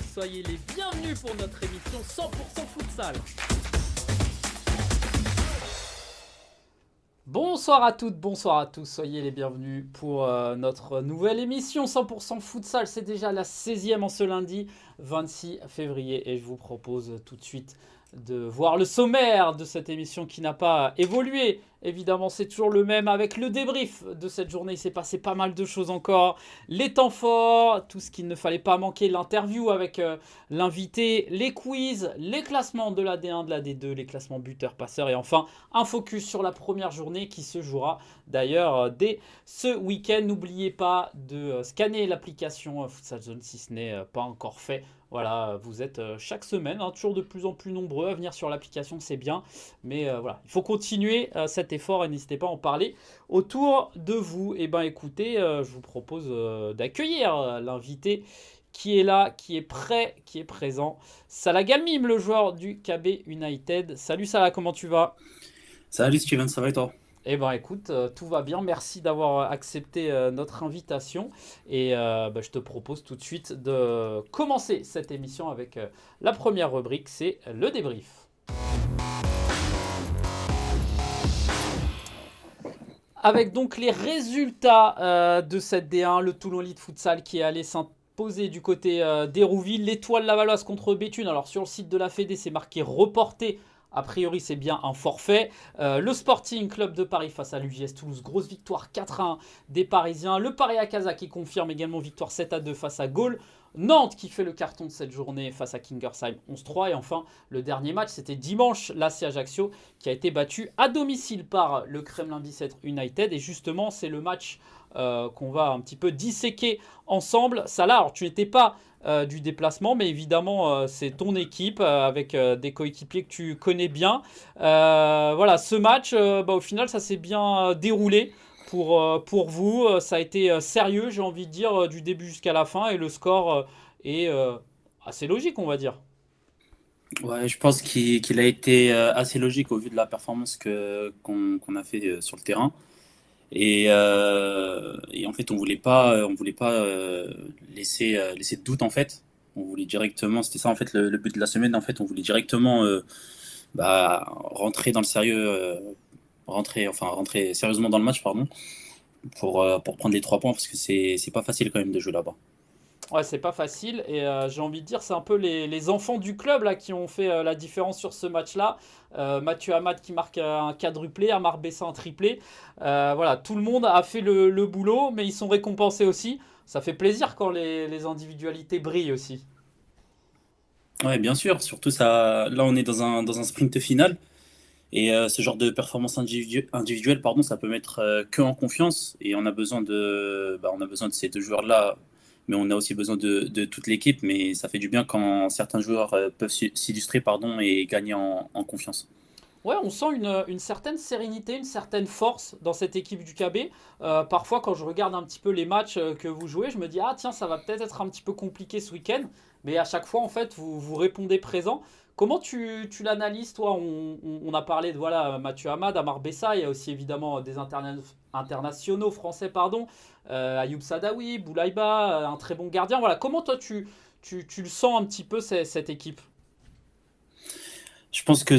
soyez les bienvenus pour notre émission 100% futsal. Bonsoir à toutes, bonsoir à tous, soyez les bienvenus pour notre nouvelle émission 100% futsal. C'est déjà la 16e en ce lundi 26 février et je vous propose tout de suite de voir le sommaire de cette émission qui n'a pas évolué. Évidemment, c'est toujours le même avec le débrief de cette journée. Il s'est passé pas mal de choses encore. Les temps forts, tout ce qu'il ne fallait pas manquer, l'interview avec l'invité, les quiz, les classements de la D1, de la D2, les classements buteurs, passeurs et enfin un focus sur la première journée qui se jouera d'ailleurs dès ce week-end. N'oubliez pas de scanner l'application Futsal Zone si ce n'est pas encore fait. Voilà, vous êtes chaque semaine toujours de plus en plus nombreux à venir sur l'application, c'est bien. Mais voilà, il faut continuer cet effort et n'hésitez pas à en parler autour de vous. Et ben écoutez, je vous propose d'accueillir l'invité qui est là, qui est prêt, qui est présent. Salah Galmim, le joueur du KB United. Salut Salah, comment tu vas ? Salut Steven, ça va et toi? Eh ben écoute, tout va bien. Merci d'avoir accepté notre invitation. Et je te propose tout de suite de commencer cette émission avec la première rubrique, c'est le débrief. Avec donc les résultats de cette D1, le Toulon Lead Futsal qui est allé s'imposer du côté d'Hérouville, l'Étoile Lavalloise contre Béthune. Alors sur le site de la Fédé, c'est marqué reporté. A priori, c'est bien un forfait. Le Sporting Club de Paris face à l'UJS Toulouse. Grosse victoire 4-1 des Parisiens. Le Paris Akaza qui confirme également victoire 7-2 face à Gaulle. Nantes qui fait le carton de cette journée face à Kingersheim 11-3. Et enfin, le dernier match, c'était dimanche, l'AC Ajaccio qui a été battu à domicile par le Kremlin Bicêtre United. Et justement, c'est le match qu'on va un petit peu disséquer ensemble. Salah, alors tu n'étais pas du déplacement, mais évidemment c'est ton équipe avec des coéquipiers que tu connais bien. Voilà, ce match, au final, ça s'est bien déroulé pour vous. Ça a été sérieux, j'ai envie de dire, du début jusqu'à la fin, et le score est assez logique, on va dire. Ouais, je pense qu'il a été assez logique au vu de la performance qu'on a fait sur le terrain. Et en fait, on voulait pas laisser de doute en fait. On voulait directement, c'était ça en fait le but de la semaine. En fait, on voulait directement rentrer dans le sérieux, rentrer sérieusement dans le match, pardon, pour prendre les 3 points parce que c'est pas facile quand même de jouer là-bas. Ouais, c'est pas facile et j'ai envie de dire c'est un peu les enfants du club là qui ont fait la différence sur ce match-là. Mathieu Hamad qui marque un quadruplé, Amar Bessa un triplé. Voilà, tout le monde a fait le boulot, mais ils sont récompensés aussi. Ça fait plaisir quand les individualités brillent aussi. Ouais, bien sûr. Surtout ça, là, on est dans un sprint final. Et ce genre de performance individuelle, pardon, ça peut mettre que en confiance. Et on a besoin de ces 2 joueurs-là, mais on a aussi besoin de toute l'équipe. Mais ça fait du bien quand certains joueurs peuvent s'illustrer, pardon, et gagner en confiance. Ouais, on sent une certaine sérénité, une certaine force dans cette équipe du KB. Parfois, quand je regarde un petit peu les matchs que vous jouez, je me dis, ah tiens, ça va peut-être être un petit peu compliqué ce week-end. Mais à chaque fois, en fait, vous répondez présent. Comment tu l'analyses, toi on a parlé de voilà, Mathieu Hamad, Amar Bessa, il y a aussi évidemment des internationaux français, pardon, Ayoub Sadawi, Boulaïba, un très bon gardien. Voilà, comment toi tu le sens un petit peu cette équipe? Je pense que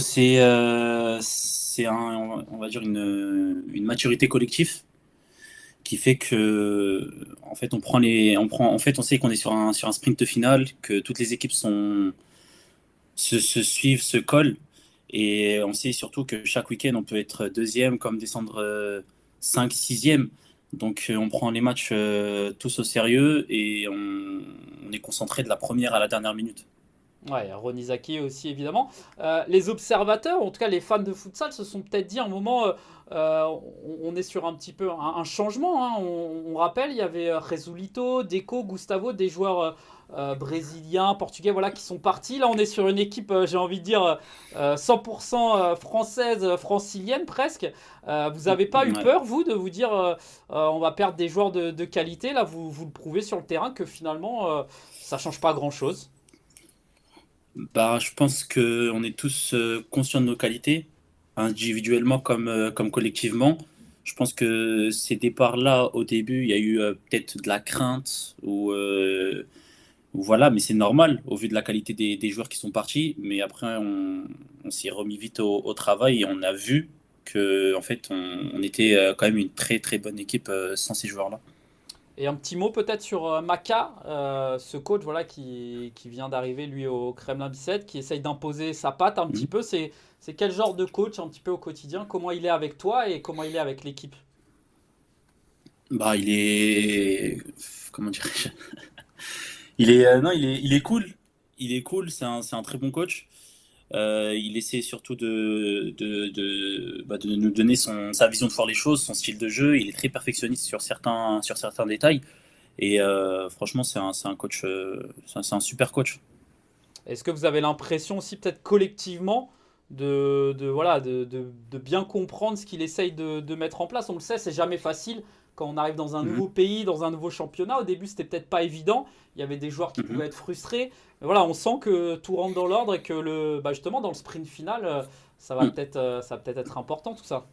on va dire une maturité collective qui fait que, en fait, en fait, on sait qu'on est sur un sprint final, que toutes les équipes se suivent, se collent. Et on sait surtout que chaque week-end, on peut être deuxième, comme descendre 5, sixième. Donc on prend les matchs tous au sérieux et on est concentré de la première à la dernière minute. Ouais, Ronizaki aussi évidemment. Les observateurs, en tout cas les fans de futsal, se sont peut-être dit à un moment, on est sur un petit peu un changement, hein. On rappelle, il y avait Resulito, Deco, Gustavo, des joueurs brésiliens, portugais, voilà, qui sont partis. Là, on est sur une équipe, j'ai envie de dire, 100% française, francilienne presque. Vous n'avez pas eu Ouais. peur, vous, de vous dire, on va perdre des joueurs de qualité. Là, vous le prouvez sur le terrain que finalement, ça change pas grand-chose. Bah, je pense que on est tous conscients de nos qualités, individuellement comme collectivement. Je pense que ces départs-là, au début, il y a eu peut-être de la crainte ou Voilà, mais c'est normal au vu de la qualité des joueurs qui sont partis. Mais après, on s'y est remis vite au travail et on a vu que en fait, on était quand même une très très bonne équipe sans ces joueurs-là. Et un petit mot peut-être sur Maka, ce coach voilà, qui vient d'arriver lui au Kremlin Bicêtre, qui essaye d'imposer sa patte un petit Mhm. peu. C'est quel genre de coach un petit peu au quotidien? Comment il est avec toi et comment il est avec l'équipe? Bah, il est, comment dirais-je? Non, il est cool. Il est cool. C'est un très bon coach. Il essaie surtout de nous donner sa vision de voir les choses, son style de jeu. Il est très perfectionniste sur certains détails. Et franchement, c'est un coach, c'est un super coach. Est-ce que vous avez l'impression aussi peut-être collectivement voilà, de bien comprendre ce qu'il essaye de mettre en place? On le sait, c'est jamais facile quand on arrive dans un Mhm, nouveau pays, dans un nouveau championnat. Au début, c'était peut-être pas évident. Il y avait des joueurs qui mhm. pouvaient être frustrés. Mais voilà, on sent que tout rentre dans l'ordre et que justement dans le sprint final, Mm. ça va peut-être être important tout ça.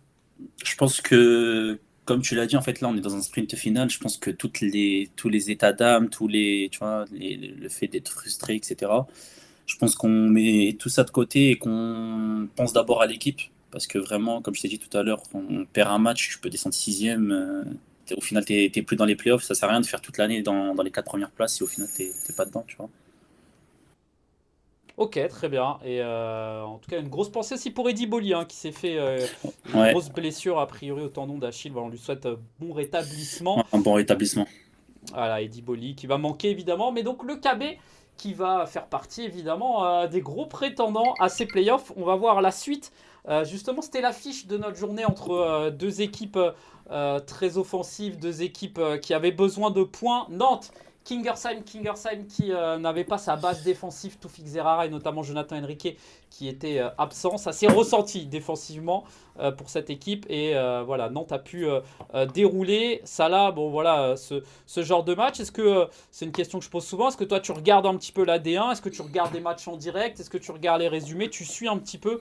Je pense que, comme tu l'as dit, en fait, là, on est dans un sprint final. Je pense que tous les états d'âme, tu vois, le fait d'être frustré, etc. Je pense qu'on met tout ça de côté et qu'on pense d'abord à l'équipe. Parce que vraiment, comme je t'ai dit tout à l'heure, on perd un match, tu peux descendre sixième. Au final, t'es plus dans les playoffs. Ça sert à rien de faire toute l'année dans les quatre premières places si au final, t'es pas dedans, tu vois. Ok, très bien. Et en tout cas, une grosse pensée aussi pour Eddie Bolly, hein, qui s'est fait une Ouais, grosse blessure a priori au tendon d'Achille. Voilà, on lui souhaite bon rétablissement. un bon rétablissement. Voilà, Eddie Bolly qui va manquer évidemment. Mais donc le KB qui va faire partie évidemment des gros prétendants à ces playoffs. On va voir la suite. Justement, c'était l'affiche de notre journée entre deux équipes très offensives, deux équipes qui avaient besoin de points. Nantes, Kingersheim qui n'avait pas sa base défensive, Toufik Zerrara et notamment Jonathan Henrique qui était absent. Ça s'est ressenti défensivement pour cette équipe et voilà, Nantes a pu dérouler. Salah, bon voilà, ce genre de match. Est-ce que c'est une question que je pose souvent? Est-ce que toi tu regardes un petit peu la D1? Est-ce que tu regardes des matchs en direct? Est-ce que tu regardes les résumés? Tu suis un petit peu,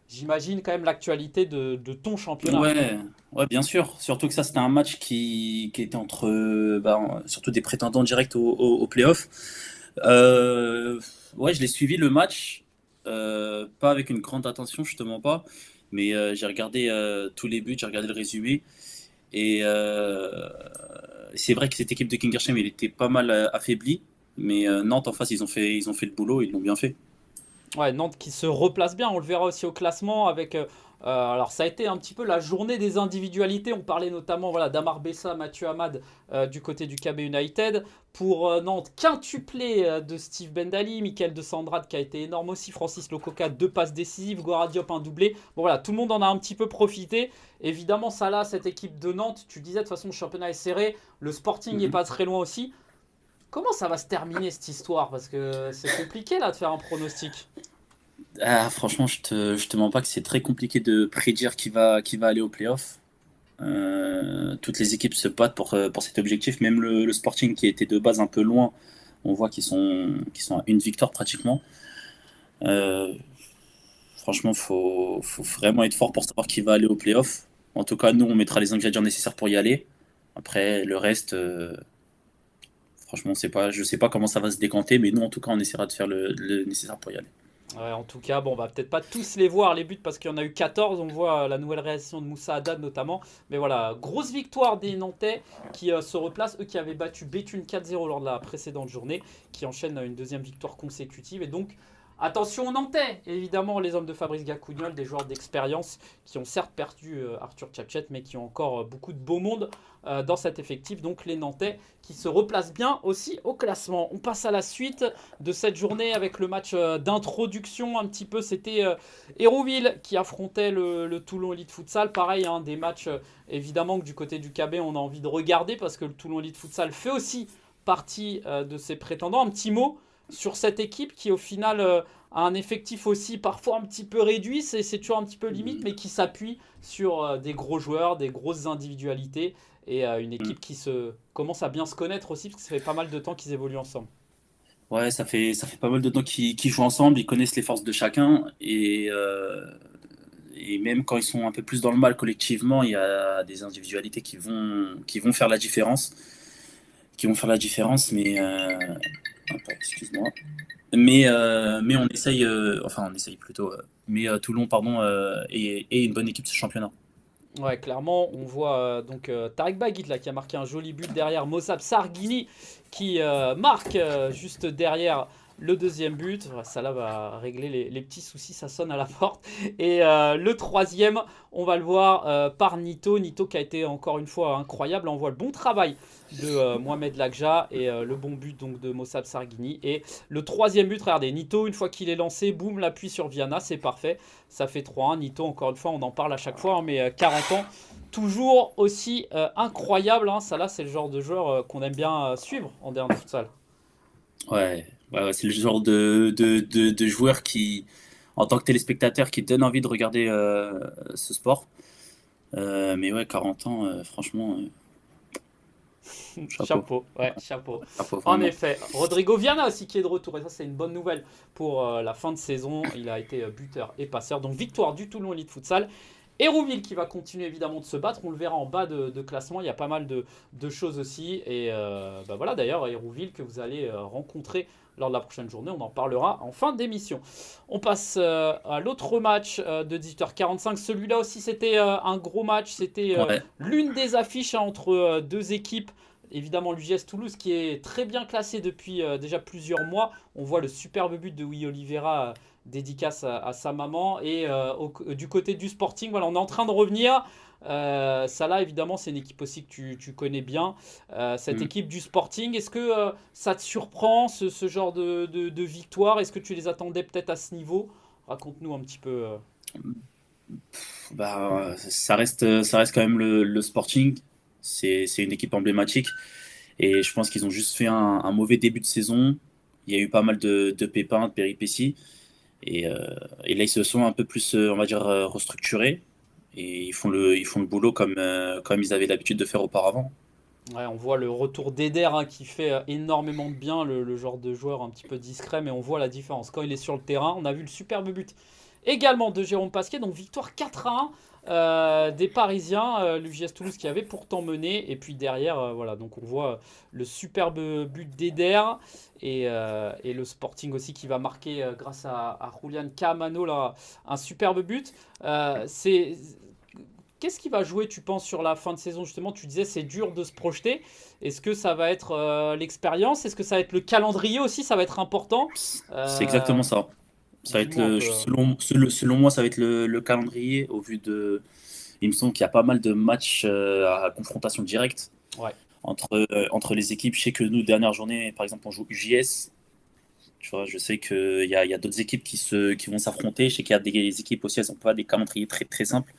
j'imagine, quand même l'actualité de ton championnat. Ouais, ouais, bien sûr. Surtout que ça, c'était un match qui était entre surtout des prétendants directs au playoff. Euh, ouais, je l'ai suivi le match, pas avec une grande attention, justement pas, mais j'ai regardé tous les buts, j'ai regardé le résumé, et c'est vrai que cette équipe de Kingersheim, elle était pas mal affaiblie, mais Nantes en face, ils ont fait le boulot, ils l'ont bien fait. Ouais, Nantes qui se replace bien, on le verra aussi au classement avec. Alors ça a été un petit peu la journée des individualités. On parlait notamment voilà, d'Amar Bessa, Mathieu Hamad du côté du KB United. Pour Nantes, quintuplé de Steve Bendali, Michael De Sandrade qui a été énorme aussi, Francis Lococa, deux passes décisives, Gora Diop un doublé. Bon voilà, tout le monde en a un petit peu profité. Évidemment, ça là, cette équipe de Nantes, tu disais de toute façon le championnat est serré, le Sporting n'est Mhm. pas très loin aussi. Comment ça va se terminer cette histoire? Parce que c'est compliqué là de faire un pronostic. Ah, franchement, je te mens pas que c'est très compliqué de prédire qui va aller au playoff. Toutes les équipes se battent pour cet objectif. Même le Sporting qui était de base un peu loin, on voit qu'ils sont à une victoire pratiquement. Euh, franchement, faut vraiment être fort pour savoir qui va aller au playoff. En tout cas, nous, on mettra les ingrédients nécessaires pour y aller. Après, le reste, franchement, je sais pas comment ça va se décanter, mais nous, en tout cas, on essaiera de faire le nécessaire pour y aller. Ouais, en tout cas, bon, on va peut-être pas tous les voir, les buts, parce qu'il y en a eu 14. On voit la nouvelle réaction de Moussa Haddad notamment. Mais voilà, grosse victoire des Nantais qui se replacent, eux qui avaient battu Béthune 4-0 lors de la précédente journée, qui enchaînent une deuxième victoire consécutive. Et donc, attention aux Nantais, évidemment, les hommes de Fabrice Gacougnol, des joueurs d'expérience qui ont certes perdu Arthur Tchatchet, mais qui ont encore beaucoup de beau monde dans cet effectif. Donc, les Nantais qui se replacent bien aussi au classement. On passe à la suite de cette journée avec le match d'introduction un petit peu. C'était Hérouville qui affrontait le Toulon Elite Futsal. Pareil, hein, des matchs évidemment que du côté du KB on a envie de regarder parce que le Toulon Elite Futsal fait aussi partie de ses prétendants. Un petit mot sur cette équipe qui au final a un effectif aussi parfois un petit peu réduit, c'est toujours un petit peu limite, mais qui s'appuie sur des gros joueurs, des grosses individualités et une équipe qui commence à bien se connaître aussi parce que ça fait pas mal de temps qu'ils évoluent ensemble. Ouais, ça fait pas mal de temps qu'ils jouent ensemble, ils connaissent les forces de chacun et même quand ils sont un peu plus dans le mal collectivement, il y a des individualités qui vont faire la différence, qui vont faire la différence, mais Attends, excuse-moi. Mais on essaye plutôt. Mais Toulon, pardon, est une bonne équipe de ce championnat. Ouais, clairement, on voit Tarek Baguit là, qui a marqué un joli but derrière Mossab Sarghini qui marque juste derrière le deuxième but. Ouais, ça là va régler les petits soucis, ça sonne à la porte. Et le troisième, on va le voir par Nito. Nito qui a été encore une fois incroyable. On voit le bon travail de Mohamed Lagja et le bon but donc de Mossab Sarghini. Et le troisième but, regardez, Nito, une fois qu'il est lancé, boum, l'appui sur Viana, c'est parfait. Ça fait 3-1. Nito, encore une fois, on en parle à chaque fois, hein, mais 40 ans, toujours aussi incroyable. Hein. Ça là, c'est le genre de joueur qu'on aime bien suivre en dernier futsal. Ouais, c'est le genre de joueur qui, en tant que téléspectateur, qui donne envie de regarder ce sport. Mais ouais, 40 ans, franchement, chapeau. Chapeau, ouais, chapeau. Chapeau, En vraiment. effet, Rodrigo Viana aussi qui est de retour, et ça c'est une bonne nouvelle pour la fin de saison. Il a été buteur et passeur, donc victoire du Toulon Elite Futsal. Hérouville qui va continuer évidemment de se battre, on le verra en bas de classement, il y a pas mal de choses aussi. Et bah voilà d'ailleurs, Hérouville que vous allez rencontrer lors de la prochaine journée, on en parlera en fin d'émission. On passe à l'autre match de 18h45, celui-là aussi c'était un gros match, c'était Ouais, l'une des affiches hein, entre deux équipes. Évidemment, l'UGS Toulouse qui est très bien classé depuis déjà plusieurs mois. On voit le superbe but de Willy Oliveira, dédicace à sa maman. Et du côté du Sporting, voilà, on est en train de revenir. Ça là, évidemment, c'est une équipe aussi que tu connais bien. Cette mm. équipe du Sporting, est-ce que ça te surprend ce genre de victoire? Est-ce que tu les attendais peut-être à ce niveau? Raconte-nous un petit peu. Bah, ça reste quand même le Sporting. C'est une équipe emblématique. Et je pense qu'ils ont juste fait un mauvais début de saison. Il y a eu pas mal de pépins, de péripéties. Et, euh, et là, ils se sont un peu plus, on va dire, restructurés. Et ils font le boulot comme ils avaient l'habitude de faire auparavant. Ouais, on voit le retour d'Eder hein, qui fait énormément de bien, le genre de joueur un petit peu discret, mais on voit la différence. Quand il est sur le terrain, on a vu le superbe but également de Jérôme Pasquier, donc victoire 4-1 des Parisiens, l'UGS Toulouse qui avait pourtant mené, et puis derrière, voilà, donc on voit le superbe but d'Eder, et le Sporting aussi qui va marquer grâce à Julian Camano, là, un superbe but. C'est Qu'est-ce qui va jouer, tu penses, sur la fin de saison? Justement, tu disais c'est dur de se projeter. Est-ce que ça va être l'expérience? Est-ce que ça va être le calendrier aussi? Ça va être important? C'est Euh, exactement ça. Ça va être Dis-moi un peu. selon moi, ça va être le calendrier au vu de. Il me semble qu'il y a pas mal de matchs à confrontation directe Ouais. entre les équipes. Je sais que nous, dernière journée, par exemple, on joue UJS. Tu vois, je sais qu'il y a d'autres équipes qui vont s'affronter. Je sais qu'il y a des équipes aussi, elles n'ont pas des calendriers très, très simples.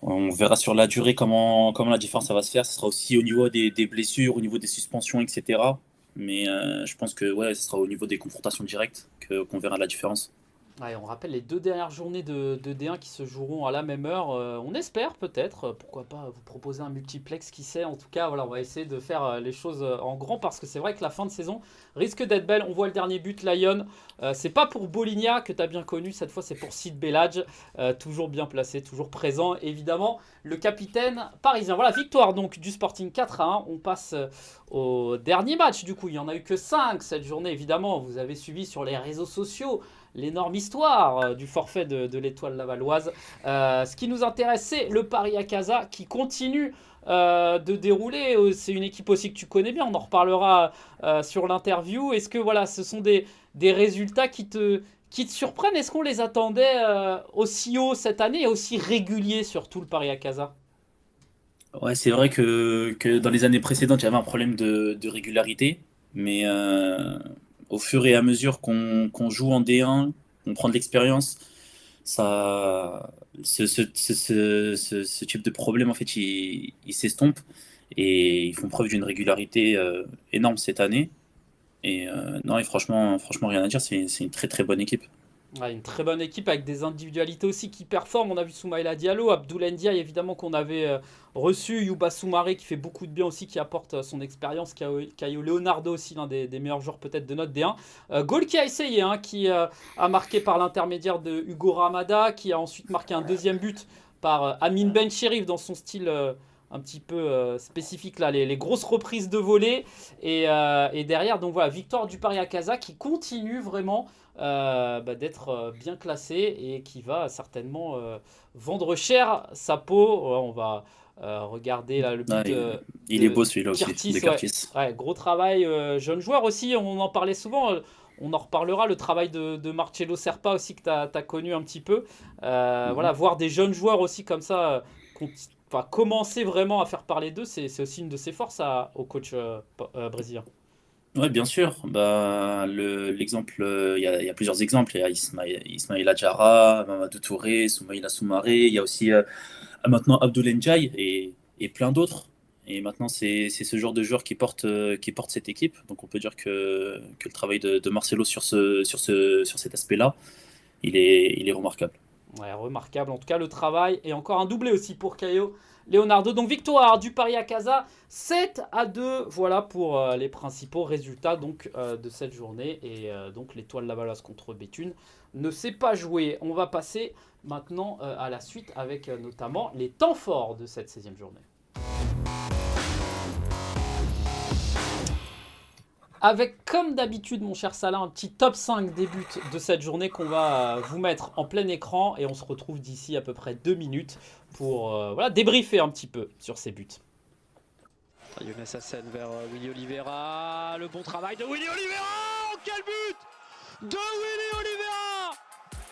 On verra sur la durée comment la différence ça va se faire. Ce sera aussi au niveau des blessures, au niveau des suspensions, etc. Mais je pense que ouais, ce sera au niveau des confrontations directes qu'on verra la différence. Ouais, on rappelle les deux dernières journées de D1 qui se joueront à la même heure. On espère peut-être, pourquoi pas vous proposer un multiplex, qui sait. En tout cas, voilà, on va essayer de faire les choses en grand parce que c'est vrai que la fin de saison risque d'être belle. On voit le dernier but, Lyon. C'est pas pour Boligna que tu as bien connu, cette fois c'est pour Sid Belladj. Toujours bien placé, toujours présent. Évidemment, le capitaine parisien. Voilà, victoire donc du Sporting 4-1. On passe au dernier match du coup. Il n'y en a eu que 5 cette journée, évidemment. Vous avez suivi sur les réseaux sociaux l'énorme histoire du forfait de l'Étoile Lavalloise. Ce qui nous intéresse, c'est le Paris à Casa qui continue de dérouler. C'est une équipe aussi que tu connais bien, on en reparlera sur l'interview. Est-ce que voilà, ce sont des résultats qui te surprennent? Est-ce qu'on les attendait aussi haut cette année et aussi réguliers sur tout le Paris à Casa? Ouais, c'est vrai que dans les années précédentes, il y avait un problème de régularité. Mais au fur et à mesure qu'on joue en D1, qu'on prend de l'expérience, ça, ce type de problème, en fait, il s'estompe. Et ils font preuve d'une régularité énorme cette année. Et non, et franchement, rien à dire, c'est une très très bonne équipe. Ouais, une très bonne équipe avec des individualités aussi qui performent. On a vu Soumaïla Diallo, Abdoulaye Ndiaye évidemment qu'on avait reçu, Youba Soumaré qui fait beaucoup de bien aussi, qui apporte son expérience, Caio Leonardo aussi, l'un des meilleurs joueurs peut-être de notre D1. Goal qui a essayé, hein, qui a marqué par l'intermédiaire de Hugo Ramada, qui a ensuite marqué un deuxième but par Amin Ben Cherif dans son style un petit peu spécifiques là, les grosses reprises de volée. Et derrière, donc voilà, victoire du Paris Casa qui continue vraiment d'être bien classé et qui va certainement vendre cher sa peau. Ouais, on va regarder là le Ah, but il est de beau celui-là aussi, Curtis. de Ouais. Curtis. Ouais, gros travail. Jeune joueur aussi, on en parlait souvent. On en reparlera, le travail de Marcello Serpa aussi que tu as connu un petit peu. Voilà, Mhm. voir des jeunes joueurs aussi comme ça, enfin, commencer vraiment à faire parler d'eux, c'est aussi une de ses forces au coach brésilien. Ouais, bien sûr. Bah, l'exemple, il y a plusieurs exemples. Il y a Ismaïla Diarra, Mamadou Touré, Soumaïla Soumaré. Il y a aussi maintenant Abdoul Ndiaye et plein d'autres. Et maintenant, c'est ce genre de joueur qui porte cette équipe. Donc, on peut dire que le travail de Marcelo sur cet aspect-là, il est remarquable. Ouais, remarquable en tout cas le travail. Et encore un doublé aussi pour Caio Leonardo. Donc victoire du Paris à Casa, 7-2. Voilà pour les principaux résultats donc, de cette journée. Et donc l'étoile Lavalloise contre Béthune ne s'est pas jouée. On va passer maintenant à la suite avec notamment les temps forts de cette 16e journée. Avec, comme d'habitude, mon cher Salah, un petit top 5 des buts de cette journée qu'on va vous mettre en plein écran. Et on se retrouve d'ici à peu près 2 minutes pour voilà, débriefer un petit peu sur ces buts. Younes Hassen vers Willy Oliveira. Le bon travail de Willy Oliveira. Oh, quel but de Willy Oliveira!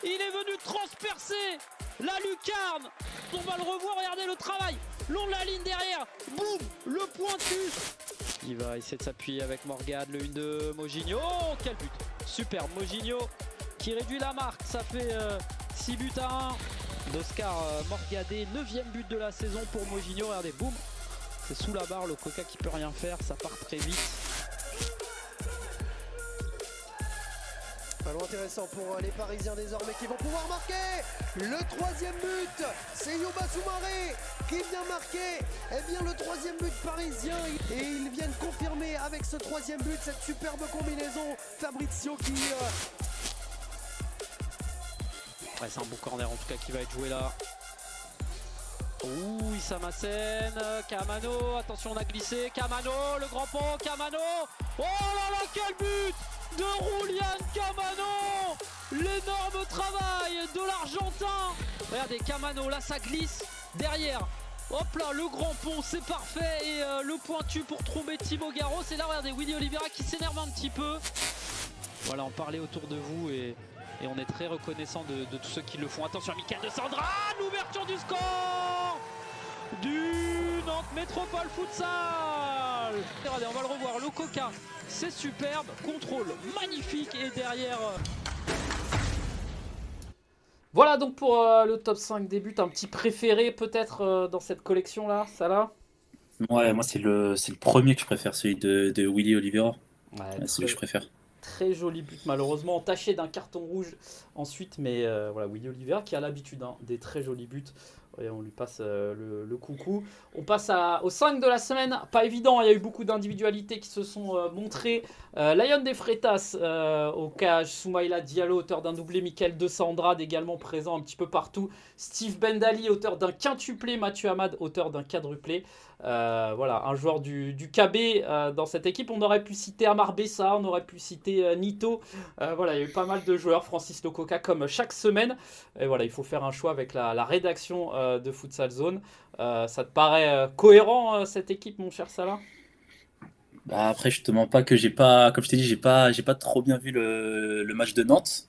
Il est venu transpercer la lucarne. On va le revoir, regardez le travail. Long de la ligne derrière. Boum, le pointu. Il va essayer de s'appuyer avec Morgade, le 1 de Moginho. Oh, quel but! Super, Moginho qui réduit la marque. Ça fait 6 buts à 1 d'Oscar Morgadé. 9e but de la saison pour Moginho. Regardez, boum. C'est sous la barre, le Coca qui peut rien faire. Ça part très vite. Ballon intéressant pour les Parisiens désormais qui vont pouvoir marquer le 3e but. C'est Yoba Soumaré qui vient marquer le 3e but parisien. Et ils viennent confirmer avec ce 3e but cette superbe combinaison. Fabrizio qui... Ouais, c'est un bon corner en tout cas qui va être joué là. Ouh, Issam Hassen, Kamano, attention on a glissé, Kamano, le grand pont, Kamano. Oh là là, quel but de Roulian Kamano! L'énorme travail de l'Argentin. Regardez, Kamano, là ça glisse derrière. Hop là, le grand pont, c'est parfait. Et le pointu pour tromper Timo Garros. Et là, regardez, Willy Oliveira qui s'énerve un petit peu. Voilà, on parlait autour de vous et on est très reconnaissant de tous ceux qui le font. Attention, Michael de Sandra, l'ouverture du score du Nantes Métropole Futsal. Regardez, on va le revoir, le Coca, c'est superbe, contrôle magnifique et derrière... Voilà donc pour le top 5 des buts. Un petit préféré peut-être dans cette collection-là, Salah? Ouais, moi, c'est le premier que je préfère, celui de Willy Oliveira. Ouais, Ouais, celui que je préfère. très joli but, malheureusement entaché d'un carton rouge ensuite, mais voilà, Willy Oliveira qui a l'habitude des très jolis buts. Et on lui passe le coucou. On passe au 5 de la semaine. Pas évident, il y a eu beaucoup d'individualités qui se sont montrées. Lion des Freitas au cage, Soumaïla Diallo, auteur d'un doublé, Michael De Sandrade également présent un petit peu partout. Steve Bendali, auteur d'un quintuplé, Mathieu Hamad, auteur d'un quadruplé. Voilà, un joueur du KB dans cette équipe. On aurait pu citer Amar Bessa, on aurait pu citer Nito. Voilà, il y a eu pas mal de joueurs. Francis Lococa comme chaque semaine. Et voilà, il faut faire un choix avec la rédaction de Futsal Zone. Ça te paraît cohérent cette équipe, mon cher Salah? Bah, après, je te mens pas que comme je t'ai dit, j'ai pas trop bien vu le match de Nantes.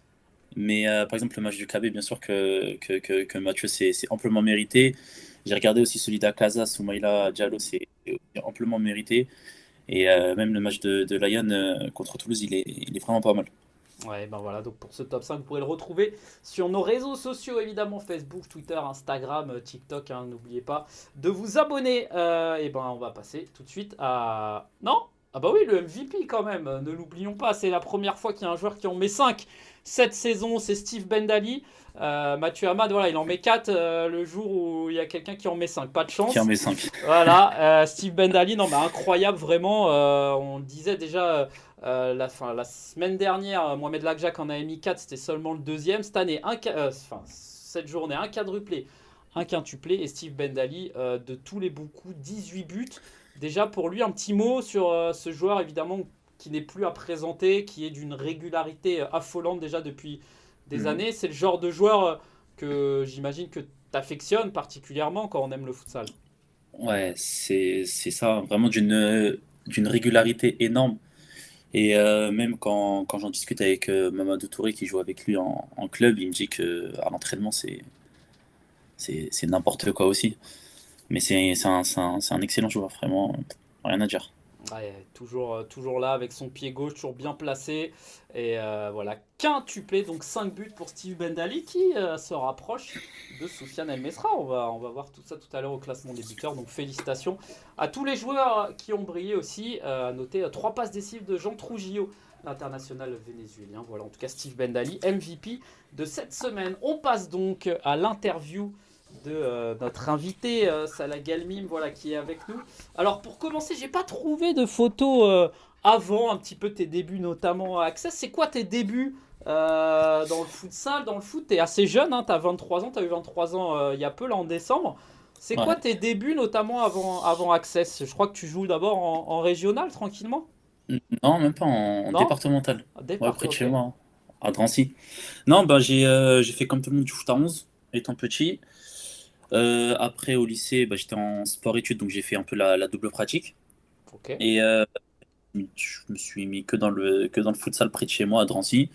Mais par exemple, le match du KB, bien sûr que Mathieu, c'est amplement mérité. J'ai regardé aussi celui d'Akaza, Soumaïla Diallo, c'est amplement mérité. Et même le match de Lyon contre Toulouse, il est vraiment pas mal. Ouais, ben voilà, donc pour ce top 5, vous pourrez le retrouver sur nos réseaux sociaux, évidemment, Facebook, Twitter, Instagram, TikTok, hein, n'oubliez pas de vous abonner. Et ben on va passer tout de suite à... Non? Ah bah oui, le MVP quand même, ne l'oublions pas, c'est la première fois qu'il y a un joueur qui en met 5 cette saison, c'est Steve Bendali. Mathieu Hamad, voilà, il en met 4 le jour où il y a quelqu'un qui en met 5, pas de Qui en chance. met 5. Voilà, Steve Bendali, non mais incroyable vraiment, on le disait déjà la semaine dernière, Mohamed Lakjak en avait mis 4, c'était seulement le deuxième. Cette année, cette journée, un quadruplé, un quintuplé. Et Steve Bendali, de tous les bons coups, 18 buts. Déjà pour lui, un petit mot sur ce joueur évidemment qui n'est plus à présenter, qui est d'une régularité affolante déjà depuis des années. C'est le genre de joueur que j'imagine que tu affectionnes particulièrement quand on aime le futsal. Ouais, c'est ça, vraiment d'une régularité énorme. Et même quand j'en discute avec Mamadou Touré qui joue avec lui en club, il me dit que à l'entraînement c'est n'importe quoi aussi. Mais c'est un excellent joueur, vraiment, rien à dire. Ouais, toujours là avec son pied gauche, toujours bien placé. Et voilà, quintuplé, donc 5 buts pour Steve Bendali qui se rapproche de Soufiane El Mesra. On va voir tout ça tout à l'heure au classement des buteurs. Donc félicitations à tous les joueurs qui ont brillé aussi. À noter 3 passes décisives de Jean Trujillo, l'international vénézuélien. Voilà, en tout cas Steve Bendali, MVP de cette semaine. On passe donc à l'interview de notre invité Salah Galmim, voilà, qui est avec nous. Alors pour commencer, j'ai pas trouvé de photos avant un petit peu tes débuts, notamment à Access. C'est quoi tes débuts dans le futsal, dans le foot? T'es assez jeune, hein, t'as 23 ans, t'as eu 23 ans il y a peu, là en décembre. C'est quoi Ouais. tes débuts, notamment avant Access? Je crois que tu joues d'abord en régional, tranquillement. Non, même pas en Non? départemental. Ouais, Départ, près de ok. chez moi, hein, à Drancy. Non, bah j'ai fait comme tout le monde du foot à 11, étant petit. Après, au lycée, bah, j'étais en sport-études, donc j'ai fait un peu la double pratique. Ok. Et je me suis mis que dans le futsal près de chez moi, à Drancy.